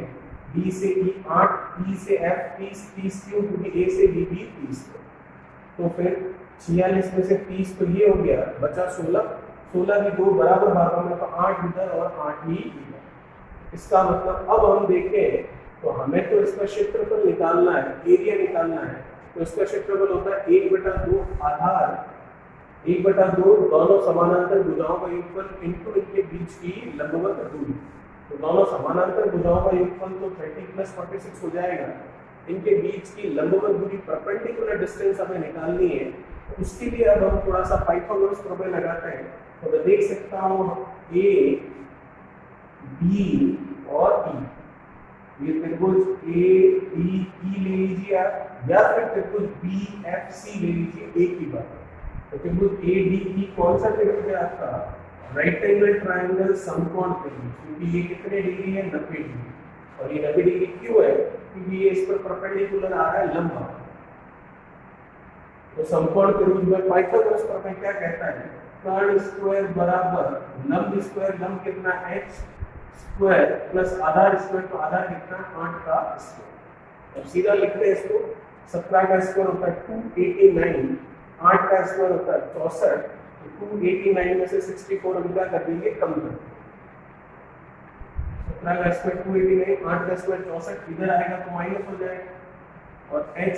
डी से ई 8, ई से एफ 30, 30 क्यों, क्योंकि ए से बी भी 30। तो फिर 46 में से 30 तो ये हो गया, बचा 16, 16 भी 2 बराबर भागों में, तो 8 इधर और 8 ही इधर। इसका मतलब अब हम देखें तो हमें तो इसका क्षेत्रफल निकालना है, एरिया निकालना है, तो इसका क्षेत्रफल होता है 1/2 आधार 1/2 दोनों समानांतर भुजाओं का योगफल इनटू इनके बीच की लंबवत दूरी। तो दोनों समानांतर भुजाओं का योगफल तो 30 + 46 हो जाएगा। इनके बीच की लंबवत दूरी परपेंडिकुलर डिस्टेंस हमें निकालनी है, तो उसके लिए अब हम थोड़ा सा पाइथागोरस प्रमेय लगाते हैं। तो मैं देख सकता हूँ ए, बी और ई, ये त्रिभुज ए डी ई ले लीजिए आप, या फिर त्रिभुज बी एफ सी ले लीजिए एक ही बात। तो त्रिभुज ए डी ई कौन सा त्रिभुज है आपका, राइट एंगल ट्रायंगल समकोण त्रिभुज, क्योंकि ये कितने डिग्री है 90 डिग्री। और ये 90 डिग्री क्यों है, क्योंकि ये इस पर परपेंडिकुलर आ रहा है लंबा। तो समकोण त्रिभुज में पाइथागोरस प्रमेय क्या कहता है, कर्ण स्क्वायर बराबर लंब स्क्वायर, लंब कितना h स्क्वायर प्लस आधार स्क्वायर, तो आधार कितना 8 का स्क्वायर। अब सीधा लिखते हैं इसको, 17 का स्क्वायर होता है 289, 8 का स्क्वायर होता है 64, तो 289 में से 64 हम क्या कर देंगे, कम कर देंगे। 17 का स्क्वायर 289, 8 का स्क्वायर 64, इधर आएगा तो माइनस हो जाएगा, और h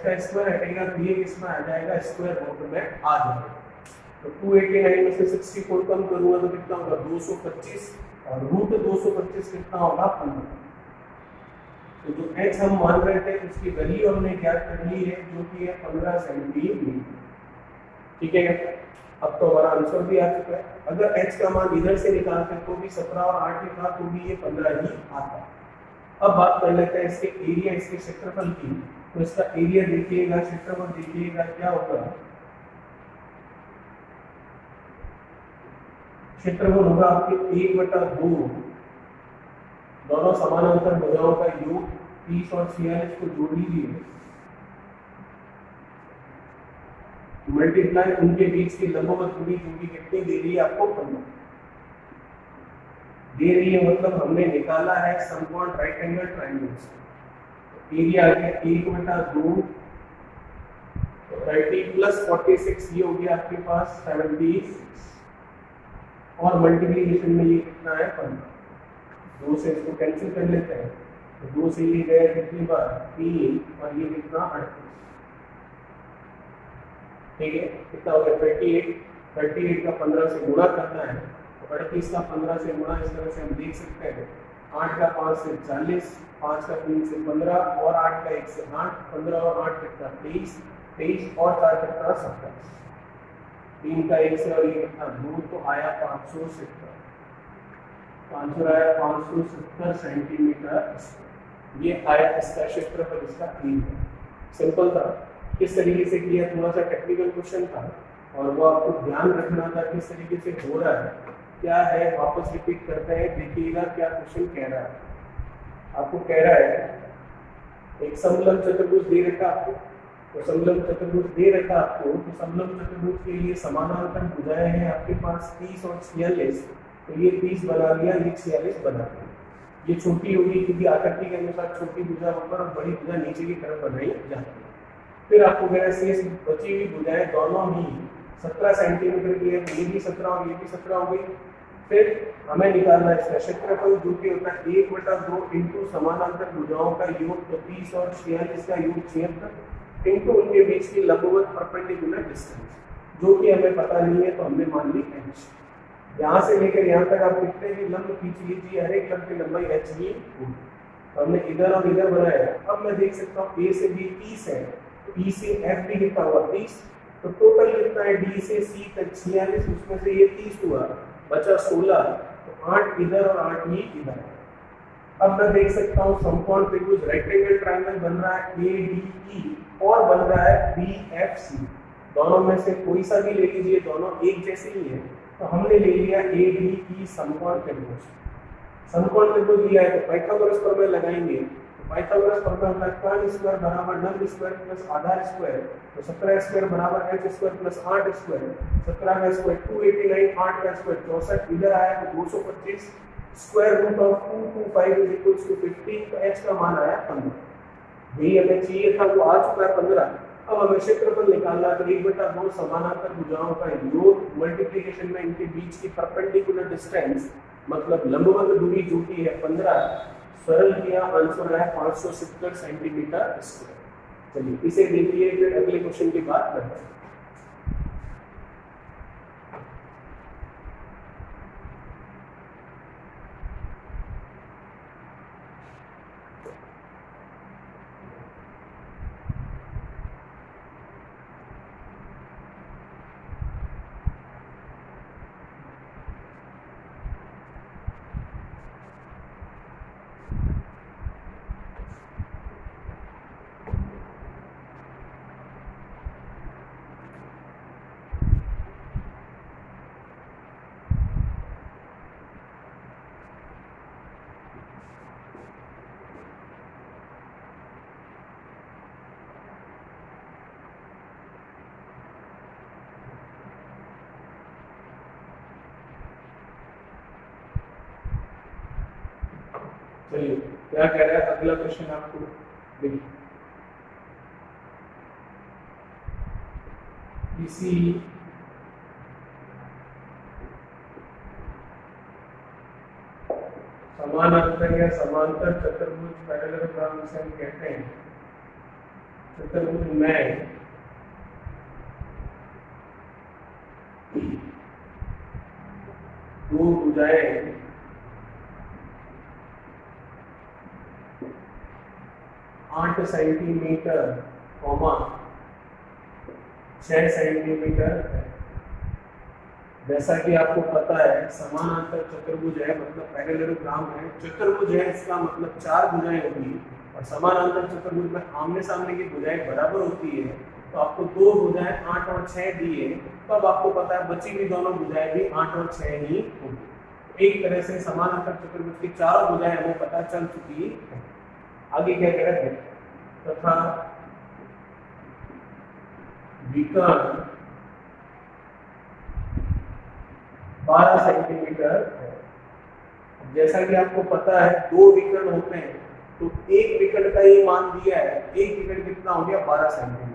का स्क्वायर हटेगा तो ये किसमें आ जाएगा, स्क्वायर रूट में आ जाएगा। तो 289 में से 64 कम करूंगा तो कितना होगा 225, और रूट 225 कितना होगा 15। तो जो h हम मान रहे थे उसकी वैल्यू हमने ज्ञात कर ली है, जो कि है 15 सेंटीमीटर। ठीक है, अब तो हमारा आंसर भी आ चुका है। अगर h का मान इधर से निकालते तो भी 17 और 8 के था तो भी ये 15 ही आता। अब बात कर लेते हैं इसके एरिया, इसके क्षेत्रफल की। तो इसका एरिया देखिएगा, क्षेत्रफल देखिएगा क्या होगा, क्षेत्रफल होगा आपके 1/2, दोनों समानांतर भुजाओं का योग 30 और 46 को जोड़ लीजिए, मल्टीप्लाई उनके बीच की लंबवत दूरी जो कि कितनी दे रही है आपको 15 दे रही है, मतलब हमने निकाला है समकोण राइट एंगल ट्रायंगल्स। एरिया आ गया 1/2, 30 प्लस 46, ये हो गया आपके पास 76, और मल्टीप्लिकेशन में ये कितना है 15। 2 से इसको कैंसिल कर लेते हैं, तो 2 से ये गया कितनी बार 3, और ये कितना 38। ठीक है, कितना हो गया 38, 38 का 15 से गुणा करना है, तो 38 का 15 से गुणा इस तरह से हम देख सकते हैं, 8 का 5 से 40, 5 का 3 से 15, और 8 का 1 से 8, 15 और 8 कितना 23, 23 और 4 कितना 27, 3 का 1 से और ये कितना 2, तो आया 570, आंसर आया 570 सेंटीमीटर। ये आया इसका क्षेत्रफल, इसका एरिया। सिंपल था, किस तरीके से किया, थोड़ा सा टेक्निकल क्वेश्चन था, और वो आपको ध्यान रखना था किस तरीके से हो रहा है, क्या है। वापस रिपीट करते हैं, देखिएगा क्या क्वेश्चन कह रहा है। आपको कह रहा है एक समलंब चतुर्भुज दे रखा आपको, तो समलंब चतुर्भुज दे रखा आपको, तो समलंब चतुर्भुज के लिए समानांतर भुजाएं हैं आपके पास 30 और 46, तो ये 30 बना लिया, ये 46 बना लिया। ये छोटी होगी क्योंकि आकृति के अनुसार छोटी भुजा ऊपर और बड़ी भुजा नीचे की तरफ बनाई जाती है। फिर आपको कह रहा है शेष बची हुई भुजाएं दोनों ही 17 सेंटीमीटर की है, तो ये भी 17 और ये भी 17 हो गई। फिर हमें निकालना है इसका क्षेत्रफल, जो कि होता है 1/2 इंटू समानांतर भुजाओं का योग, तो 30 और 46 का योग 76, इंटू उनके बीच की लंबवत परपेंडिकुलर डिस्टेंस, जो कि हमें पता नहीं है, तो हमने मान ली h। यहाँ से लेकर यहाँ तक आप कितने भी लंब खींच लीजिए, हर एक लंब की लंबाई h ही होगी। तो हमने इधर और इधर बनाया। अब मैं देख सकता हूँ a से b 30 है, तो e से f भी कितना हुआ 30, तो टोटल कितना है d से c तक 46, उसमें से ये 30 हुआ, बचा 16, तो 8 इधर और 8 ही इधर। अब मैं देख सकता हूँ समकोण त्रिभुज रेक्टेंगल ट्रायंगल बन रहा है ADE और बन रहा है BFC। दोनों में से कोई सा भी ले लीजिए, दोनों एक जैसे ही है, तो हमने ले लिया ADE समकोण त्रिभुज। समकोण त्रिभुज दिया है तो पाइथागोरस प्रमेय लगाएंगे, तो पाइथागोरस प्रमेय होता है कर्ण स्क्वायर बराबर लंब स्क्वायर प्लस आधार स्क्वायर, तो 17 स्क्वायर बराबर h स्क्वायर प्लस 8 स्क्वायर, 17 का स्क्वायर 289, 8 का स्क्वायर 64, इधर आया तो 225, square root of 225 is equals to 15, तो h का मान आया 15। यही हमें चाहिए था, वो आ चुका है 15। अब हमें क्षेत्रफल निकालना है, तो 1/2 समानांतर भुजाओं का योग मल्टीप्लिकेशन में इनके बीच की परपेंडिकुलर डिस्टेंस, मतलब लंबवत दूरी जो की है 15, सरल किया, आंसर आया 570 सेंटीमीटर स्क्वायर। चलिए इसे देखिए, फिर अगले क्वेश्चन की बात करते हैं। चलिए क्या कह रहा है अगला क्वेश्चन आपको देखिए, किसी समानांतर या समांतर चतुर्भुज पैरेललोग्राम जिसे हम कहते हैं, चतुर्भुज में दो भुजाएं 8 सेंटीमीटर, 6 सेंटीमीटर है। जैसा कि आपको पता है समानांतर चतुर्भुज है मतलब पैरेललोग्राम है, चतुर्भुज है इसका मतलब 4 भुजाएं होंगी और समानांतर चतुर्भुज में आमने सामने की भुजाएं बराबर होती है। तो आपको दो भुजाएं 8 और 6 दिए, तब आपको पता है बची हुई दोनों भुजाएं भी 8 और 6 ही होंगी। एक तरह से समानांतर चतुर्भुज की चारों भुजाएं हमें पता चल चुकी है। आगे क्या कह रहे हैं, तथा विकर्ण 12 सेंटीमीटर है। जैसा कि आपको पता है दो विकर्ण होते हैं तो एक विकर्ण का ये मान दिया है, एक विकर्ण कितना हो गया 12 सेंटीमीटर।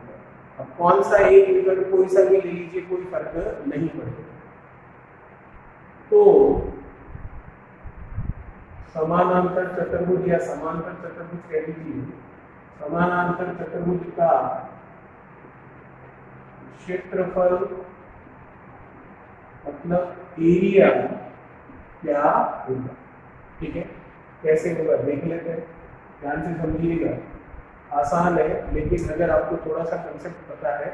अब कौन सा एक विकर्ण कोई सा भी ले लीजिए, कोई फर्क नहीं पड़ेगा। तो समानांतर चतुर्भुज या समांतर चतुर्भुज कह लीजिए, समानांतर चतुर्भुज का क्षेत्रफल मतलब एरिया क्या होगा, ठीक है। कैसे होगा देख लेते हैं, ध्यान से समझिएगा। आसान है लेकिन अगर आपको थोड़ा सा कंसेप्ट पता है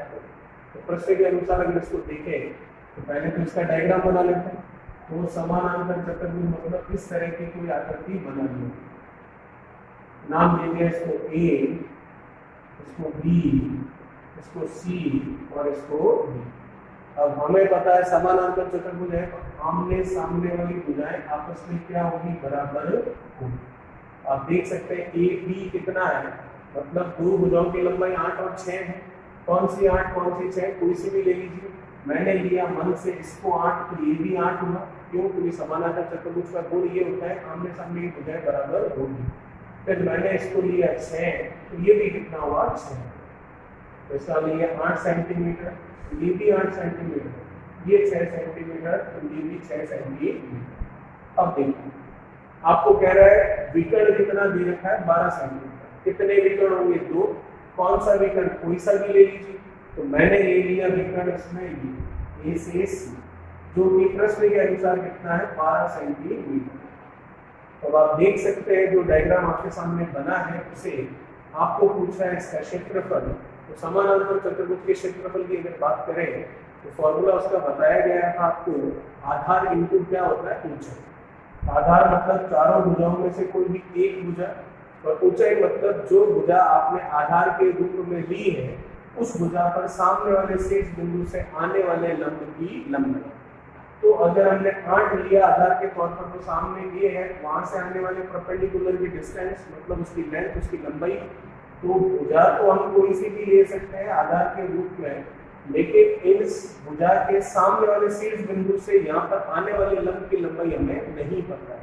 तो प्रश्न के अनुसार अगर इसको देखें तो पहले तो इसका डायग्राम बना लेते हैं। तो समानांतर चतुर्भुज मतलब इस तरह की कोई आकृति बना ली, नाम देंगे इसको ए, इसको बी, इसको सी और इसको डी। अब हमें पता है समानांतर चतुर्भुज है तो आमने सामने वाली भुजाएं आपस में क्या होगी, बराबर होगी। आप देख सकते हैं ए बी कितना है, मतलब दो भुजाओं की लंबाई 8 और 6 है। कौन सी 8 कौन सी 6, कोई सी भी ले लीजिए। मैंने लिया मन से इसको 8 तो ये भी 8 हुआ, क्यों, क्योंकि समानांतर चतुर्भुज का गुण ये होता है आमने सामने की भुजाएं बराबर होगी। फिर मैंने इसको लिया 6 तो ये भी कितना हुआ 6, तो इसका लिया 8 सेंटीमीटर, ये भी 8 सेंटीमीटर, ये 6 सेंटीमीटर, तो ये भी 6 सेंटीमीटर। अब देखिए आपको कह रहा है विकर्ण कितना दे रखा है 12 सेंटीमीटर। कितने विकर्ण होंगे, दो। कौन सा विकर्ण, कोई सा भी ले लीजिए। तो मैंने ले लिया विकर्ण इसमें ए से सी, जो कि प्रश्न के अनुसार कितना है 12 सेंटीमीटर। तो आप देख सकते हैं जो डायग्राम आपके सामने बना है उसे आपको पूछा है इसका क्षेत्रफल। तो समानांतर चतुर्भुज के क्षेत्रफल की अगर बात करें तो फॉर्मूला उसका बताया गया था आपको, आधार इनटू क्या होता है ऊंचाई। आधार मतलब चारों भुजाओं में से कोई भी एक भुजा, और ऊंचाई मतलब जो भुजा आपने आधार के रूप में ली है उस भुजा पर सामने वाले शीर्ष बिंदु से आने वाले लंब की लंबाई। तो अगर हमने 8 लिया आधार के तौर पर तो सामने ये है वहां से आने वाले परपेंडिकुलर की डिस्टेंस मतलब उसकी लेंथ, उसकी लंबाई। तो भुजा तो हम कोई सी भी ले सकते हैं आधार के रूप में, लेकिन इस भुजा के सामने वाले शीर्ष बिंदु से यहाँ पर आने वाले लंब की लंबाई हमें नहीं पता है,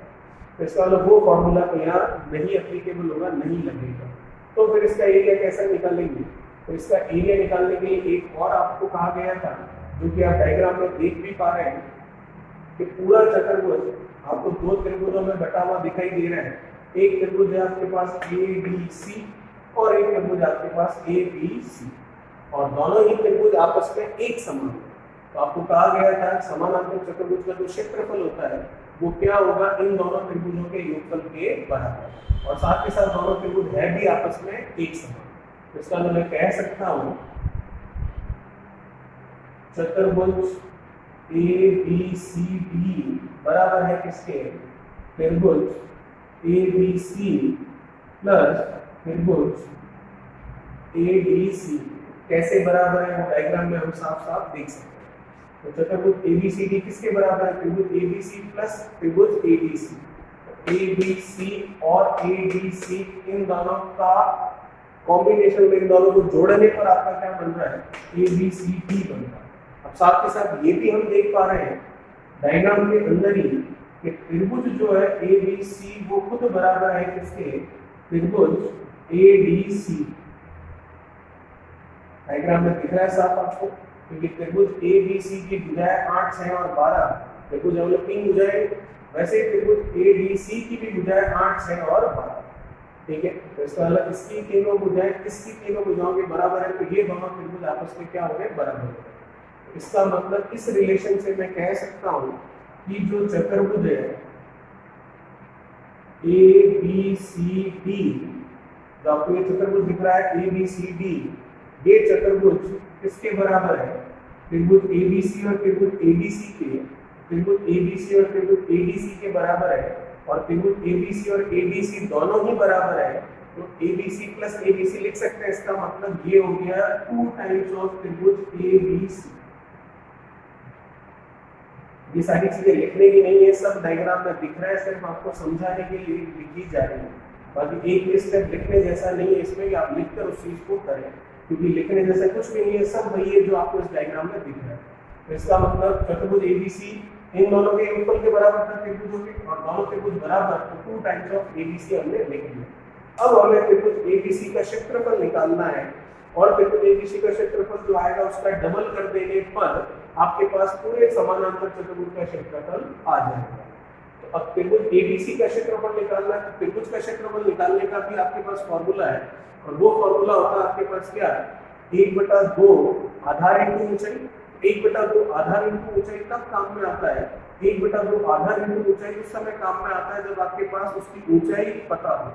तो इसका मतलब वो फॉर्मूला तो यहाँ नहीं एप्लीकेबल होगा, नहीं लगेगा। तो फिर इसका एरिया कैसे निकालेंगे, तो इसका एरिया निकालने के लिए एक और आपको कहा गया था, जो कि आप डायग्राम में देख भी पा रहे हैं कि पूरा चतुर्भुज आपको दो त्रिभुजों में बटा हुआ दिखाई दे रहा है। एक त्रिभुज है आपके पास ए बी सी और एक त्रिभुज आपके पास ए बी सी, और दोनों ही त्रिभुज आपस में एक समान। तो आपको कहा गया था समानांतर चतुर्भुज का जो क्षेत्रफल होता है वो क्या होगा, इन दोनों त्रिभुजों के योगफल के बराबर, और साथ ही साथ दोनों त्रिभुज है भी आपस में एक समान। तो इसका मैं कह सकता हूँ चतुर्भुज ए बी सी डी बराबर है किसके, त्रिभुज ए बी सी प्लस त्रिभुज ए डी सी। कैसे बराबर है वो डायग्राम में हम साफ साफ देख सकते हैं। तो चतुर्भुज एबीसीडी किसके बराबर है, त्रिभुज एबीसी प्लस त्रिभुज एडीसी। एबीसी और एडीसी इन दोनों का कॉम्बिनेशन में, इन दोनों को जोड़ने पर आपका क्या बन रहा है, एबीसीडी बन रहा है। अब साथ के साथ ये भी हम देख पा रहे हैं डायग्राम के अंदर ही कि त्रिभुज जो है ABC वो खुद बराबर है किसके, त्रिभुज ADC। डायग्राम में दिख रहा है साफ आपको, क्योंकि त्रिभुज ABC की भुजाएं 8, 6 और 12, त्रिभुज वाले 3 भुजाएं, वैसे त्रिभुज ADC की भी भुजाएं 8, 6 और 12। ठीक है, तो इसका मतलब इसकी तीनों भुजाएं इसकी तीनों भुजाओं के बराबर है, तो ये दोनों त्रिभुज आपस में क्या हो गए, बराबर हो गए। इसका मतलब इस रिलेशन से मैं कह सकता हूं कि जो चतुर्भुज है ABCD, जो आपको ये चतुर्भुज दिख रहा है ABCD, ये चतुर्भुज किसके बराबर है, त्रिभुज ABC और त्रिभुज ADC के, त्रिभुज ABC और त्रिभुज ADC के बराबर है, और त्रिभुज ABC और ADC दोनों ही बराबर है, तो ABC प्लस ABC लिख सकते हैं। इसका मतलब ये हो गया 2 टाइम्स ऑफ त्रिभुज ABC। ये सारी चीजें लिखने की नहीं है, सब डायग्राम में दिख रहा है, सिर्फ आपको समझाने के लिए लिखी जा रही है। बाकी एक स्टेप लिखने जैसा नहीं है इसमें कि आप लिखकर उस चीज को करें, क्योंकि लिखने जैसा कुछ भी नहीं है, सब वही है जो आपको इस डायग्राम में दिख रहा है। तो इसका मतलब चतुर्भुज ABC इन दोनों के योगफल के बराबर था त्रिभुजों के, और दोनों त्रिभुज बराबर, तो 2 टाइम्स ऑफ ABC हमने लिख लिया। अब हमें त्रिभुज ABC का क्षेत्रफल निकालना है, और त्रिभुज ABC का क्षेत्रफल जो आएगा उसका डबल कर देने पर आपके पास पूरे समानांतर चतुर्भुज का क्षेत्रफल आ जाएगा। तो अब त्रिभुज ABC का क्षेत्रफल निकालना है, त्रिभुज का क्षेत्रफल निकालने का भी आपके पास फॉर्मूला है, और वो फॉर्मूला होता है आपके पास क्या, 1/2 आधार इंटू ऊंचाई। 1/2 आधार इंटू ऊंचाई तब काम में आता है, 1/2 आधार इंटू ऊंचाई उस समय काम में आता है जब आपके पास उसकी ऊंचाई पता हो।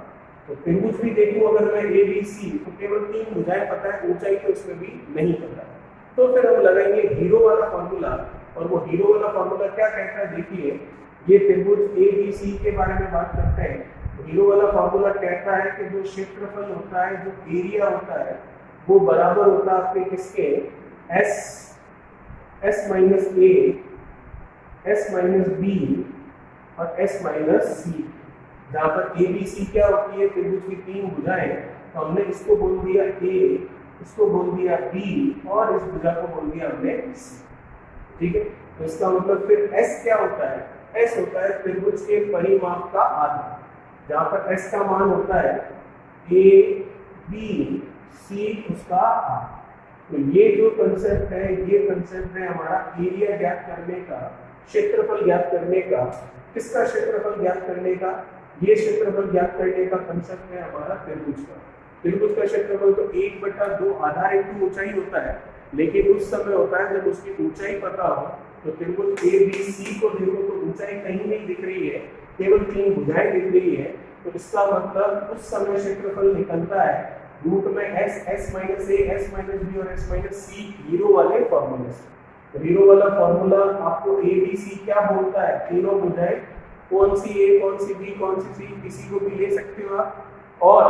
तो त्रिभुज भी देखूं अगर मैं ABC, तो केवल 3 भुजाएं पता है, ऊंचाई तो इसमें भी नहीं पता। तो फिर हम लगाएंगे हीरो वाला फॉर्मूला, और वो हीरो वाला फॉर्मूला क्या कहता है, देखिए ये त्रिभुज ABC के बारे में बात करते हैं। तो हीरो वाला फॉर्मूला कहता है कि जो क्षेत्रफल होता है, जो एरिया होता है, वो बराबर होता है आपके किसके, S minus A, S minus B और S माइनस C। जहाँ पर ABC क्या होती है, त्रिभुज की 3 भुजाएं, तो हमने इसको बोल दिया A, इसको बोल दिया B, और इस भुजा को बोल दिया हमने C। ठीक है, तो इसका मतलब फिर S क्या होता है, S होता है त्रिभुज के परिमाप का आधा, जहाँ पर S का मान होता है A, B, C उसका आधा। तो ये जो कंसेप्ट है, ये कंसेप्ट है हमारा एरिया ज्ञात करने का, क्षेत्रफल ज्ञात करने का। किसका क्षेत्रफल ज्ञात करने का, ये क्षेत्रफल ज्ञात करने का कंसेप्ट है हमारा त्रिभुज का। त्रिभुज का क्षेत्रफल तो 1/2 आधार इंटू ऊंचाई होता है, लेकिन उस समय होता है जब उसकी ऊंचाई पता हो। तो त्रिभुज ABC को देखो तो ऊंचाई कहीं नहीं दिख रही है, केवल 3 भुजाएं दिख रही है, तो इसका मतलब उस समय क्षेत्रफल निकलता है रूट में S minus A, S minus B और S माइनस C हीरो वाले फॉर्मूले से। तो हीरो वाला फॉर्मूला आपको ABC क्या बोलता है, तीनों भुजाएं, कौन सी A, कौन सी B, कौन सी C, किसी को भी ले सकते हो आप। और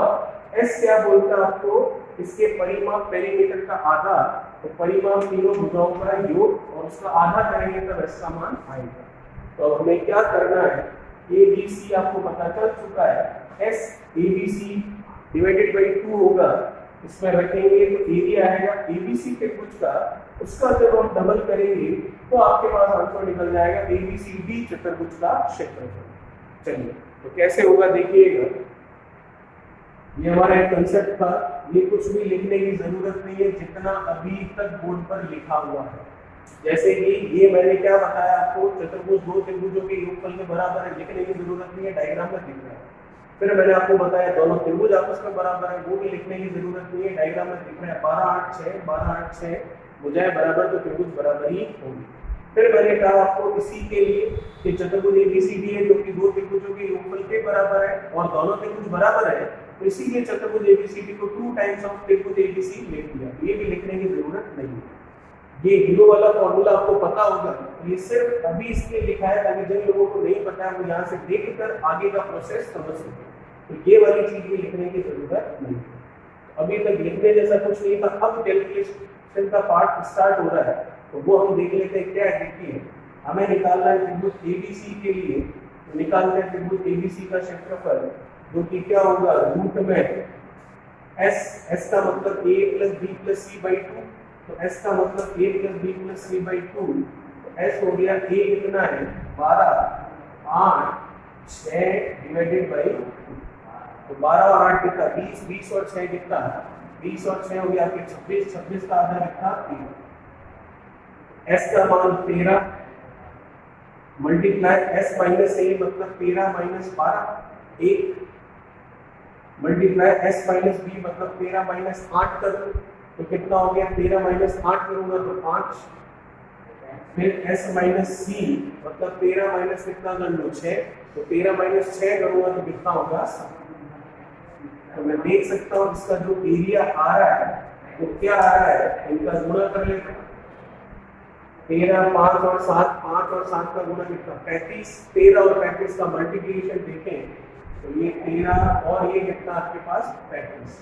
S क्या बोलता है आपको, इसके परिमाप पेरीमीटर का आधा, तो परिमाप तीनों भुजाओं का योग और उसका आधा करेंगे तब S का मान आएगा। तो हमें क्या करना है, ABC आपको पता चल चुका है, S ABC डिवाइडेड बाई 2 होगा, इसमें रखेंगे तो एरिया आएगा ABC त्रिभुज का, उसका जब हम डबल करेंगे तो आपके पास आंसर निकल जाएगा ABCD चतुर्भुज का क्षेत्रफल। चलिए तो कैसे होगा देखिएगा, ये हमारा एक कंसेप्ट था, ये कुछ भी लिखने की जरूरत नहीं है जितना अभी तक बोर्ड पर लिखा हुआ है। जैसे कि ये मैंने क्या बताया आपको, चतुर्भुज 2 त्रिभुजों के योगफल के बराबर है, लिखने की जरूरत नहीं है, डायग्राम में दिख रहा है। फिर मैंने आपको बताया दोनों त्रिभुज आपस में बराबर है, वो भी लिखने की जरूरत नहीं है, डायग्राम में दिख रहा है। 12, 8, 6, 12, 8, 6 भुजाएं बराबर तो त्रिभुज बराबर ही होंगे। फिर मैंने कहा आपको इसी के लिए कि चतुर्भुज ABCD है जो कि 2 त्रिभुजों के योगफल के बराबर है और दोनों त्रिभुज बराबर है, तो इसीलिए चतुर्भुज ABCD को 2 टाइम्स ऑफ त्रिभुज ABC लिख दिया। ये भी लिखने की जरूरत नहीं है। ये हीरो वाला फॉर्मूला आपको पता होगा, ये सिर्फ अभी इसलिए लिखा है ताकि जिन लोगों को नहीं पता है वो यहाँ से देखकर आगे का प्रोसेस समझ सके। तो ये वाली चीज भी लिखने की जरूरत नहीं है। अभी तक लिखने जैसा कुछ नहीं था, अब कैलकुलेशन का पार्ट स्टार्ट हो रहा है, तो वो हम देख लेते हैं। क्या है, देखिए हमें निकालना है त्रिभुज ABC के लिए, तो निकालते हैं त्रिभुज ABC का क्षेत्रफल, जो कि क्या होगा रूट में S का मतलब A plus B plus C by 2, तो S का मतलब A plus B plus C by 2, तो S हो गया A कितना है 12, 8 6 डिवाइडेड बाई, तो 12 और 8 कितना 20, 20 और 6 कितना 20 और 6 हो गया आपके 26, 26 का आधा कितना 3। s का मान 13 मल्टीप्लाई s माइनस a मतलब 13 minus 12 1 multiply s minus b मतलब 13 माइनस 8 कर दो तो कितना हो गया 13 माइनस 8 करूंगा तो 5, फिर s माइनस c मतलब 13 माइनस कितना कर लो 6 तो 13 माइनस 6 करूंगा तो कितना होगा 7। तो मैं देख सकता हूँ इसका जो एरिया आ रहा है वो क्या आ रहा है, इनका गुणा कर लेते हैं 13 5 और 7, 5 और 7 का गुणा कितना 35, 13 और 35 का मल्टीप्लिकेशन देखें तो ये 13 और ये कितना आपके पास 35,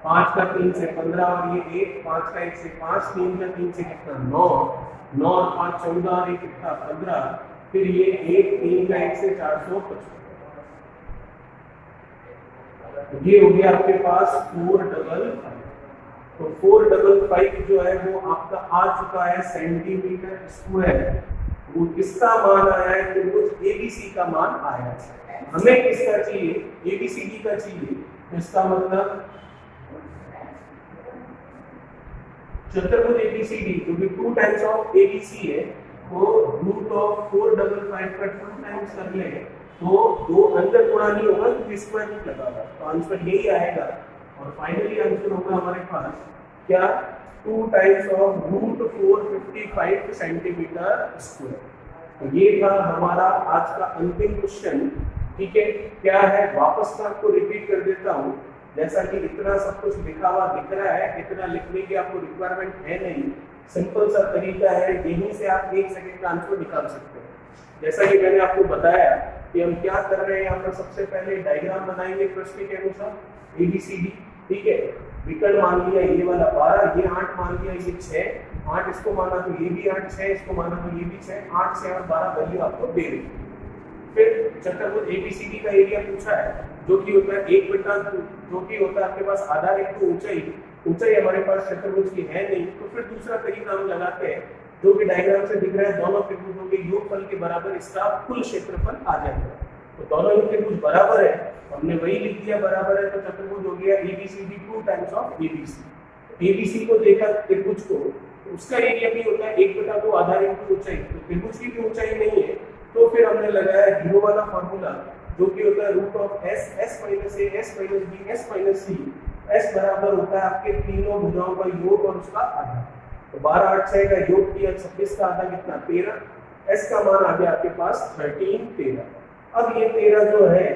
5 का 3 से 15 और ये 1, 5 का 1 से 5, 3 का 3 से कितना 9, 9 और 5 14 और ये कितना 15, फिर ये 1 3 का 1 से 455, ये हो गया आपके पास 455। तो 455 जो है वो आपका आ चुका है सेंटीमीटर स्क्वायर। वो किसका मान आया है, त्रिभुज एबीसी का मान आया है। हमें किसका चाहिए, एबीसीडी का चाहिए, तो इसका मतलब चतुर्भुज एबीसीडी जो कि 2 टाइम्स ऑफ एबीसी है वो रूट ऑफ 455 का 2 टाइम्स कर ले तो 2 अंदर गुणा नहीं होगा क्योंकि स्क्वायर रूट लगा हुआ, तो आंसर यही आएगा। और फाइनली आंसर होगा हमारे पास क्या 2 times of root 455 centimetre square. तो ये था हमारा आज का अंतिम क्वेश्चन। ठीक है, क्या है वापस मैं आपको रिपीट कर देता हूँ। जैसा कि इतना सब कुछ लिखा हुआ दिख रहा है, इतना लिखने की आपको रिक्वायरमेंट है नहीं, सिंपल सा तरीका है, यहीं से आप 1 सेकंड का आंसर निकाल सकते हैं। जैसा कि मैंने आपको बताया कि हम क्या कर रहे हैं, यहाँ पर सबसे पहले डायग्राम बनाएंगे प्रश्न के अनुसार एबीसीडी। ठीक है, विकर्ण मान लिया ये वाला 12, ये 8 मान लिया, ये 6, 8 इसको माना तो ये भी 8, 6 इसको माना तो ये भी 6, 8 6 और 12 वैल्यू आपको दे रही है। फिर चतुर्भुज एबीसीडी का एरिया पूछा है जो कि होता है 1 बटा 2, जो कि होता है आपके पास आधार इंटू ऊंचाई। ऊंचाई हमारे पास चतुर्भुज की है नहीं, तो फिर दूसरा तरीका हम लगाते हैं जो कि डायग्राम से दिख रहा है, दोनों त्रिभुजों के योगफल के बराबर इसका कुल क्षेत्रफल आ जाएगा। तो दोनों ही त्रिभुज बराबर है, हमने वही लिख दिया बराबर है, तो चतुर्भुज हो गया ABCD 2 times of ABC. ABC को देखा त्रिभुज को, तो उसका एरिया भी होता है 1 बटा 2 आधार इंटू ऊंचाई। तो त्रिभुज की भी ऊंचाई नहीं है, तो फिर हमने लगाया जीरो वाला फार्मूला जो कि होता है root of S, S minus A, S minus B, S minus C. S बराबर होता है आपके तीनों भुजाओं का योग और उसका आधा। तो 12 8 6 का योग किया, 26 का आधा कितना 13, एस का मान आ गया आपके पास 13 13। अब ये 13 जो है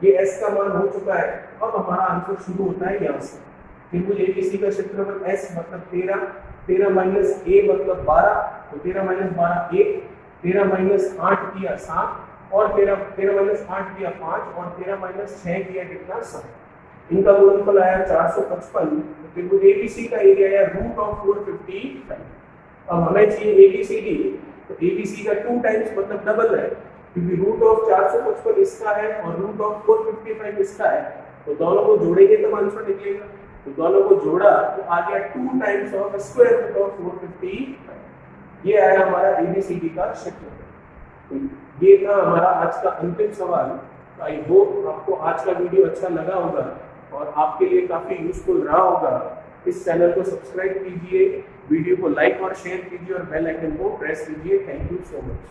ये एस का मान हो चुका है। अब हमारा आंसर शुरू होता है यहाँ से। त्रिभुज एबीसी का क्षेत्रफल एस मतलब 13, 13 माइनस ए मतलब 12, तो 13 माइनस 12 1, 13 माइनस 8 किया 7 और 13 माइनस 8 किया 5 और 13 माइनस 6 किया कितना 7। इनका गुणनफल आया 455। त्रिभुज एबीसी का एरिया आया रूट ऑफ 455। अब हमें चाहिए एबीसीडी, तो एबीसी का 2 टाइम्स मतलब डबल है, क्योंकि रूट ऑफ 455 इसका है और रूट ऑफ 455 इसका है, तो दोनों को जोड़ेंगे तब आंसर निकलेगा। तो दोनों को जोड़ा तो आ गया 2 times of square root of 455। ये आया हमारा एबीसीडी का क्षेत्रफल। तो ये था हमारा आज का अंतिम सवाल। आई होप आपको आज का वीडियो अच्छा लगा होगा और आपके लिए काफी यूजफुल रहा होगा। इस चैनल को सब्सक्राइब कीजिए, वीडियो को लाइक और शेयर कीजिए और बेल आइकन को प्रेस कीजिए। Thank you so much.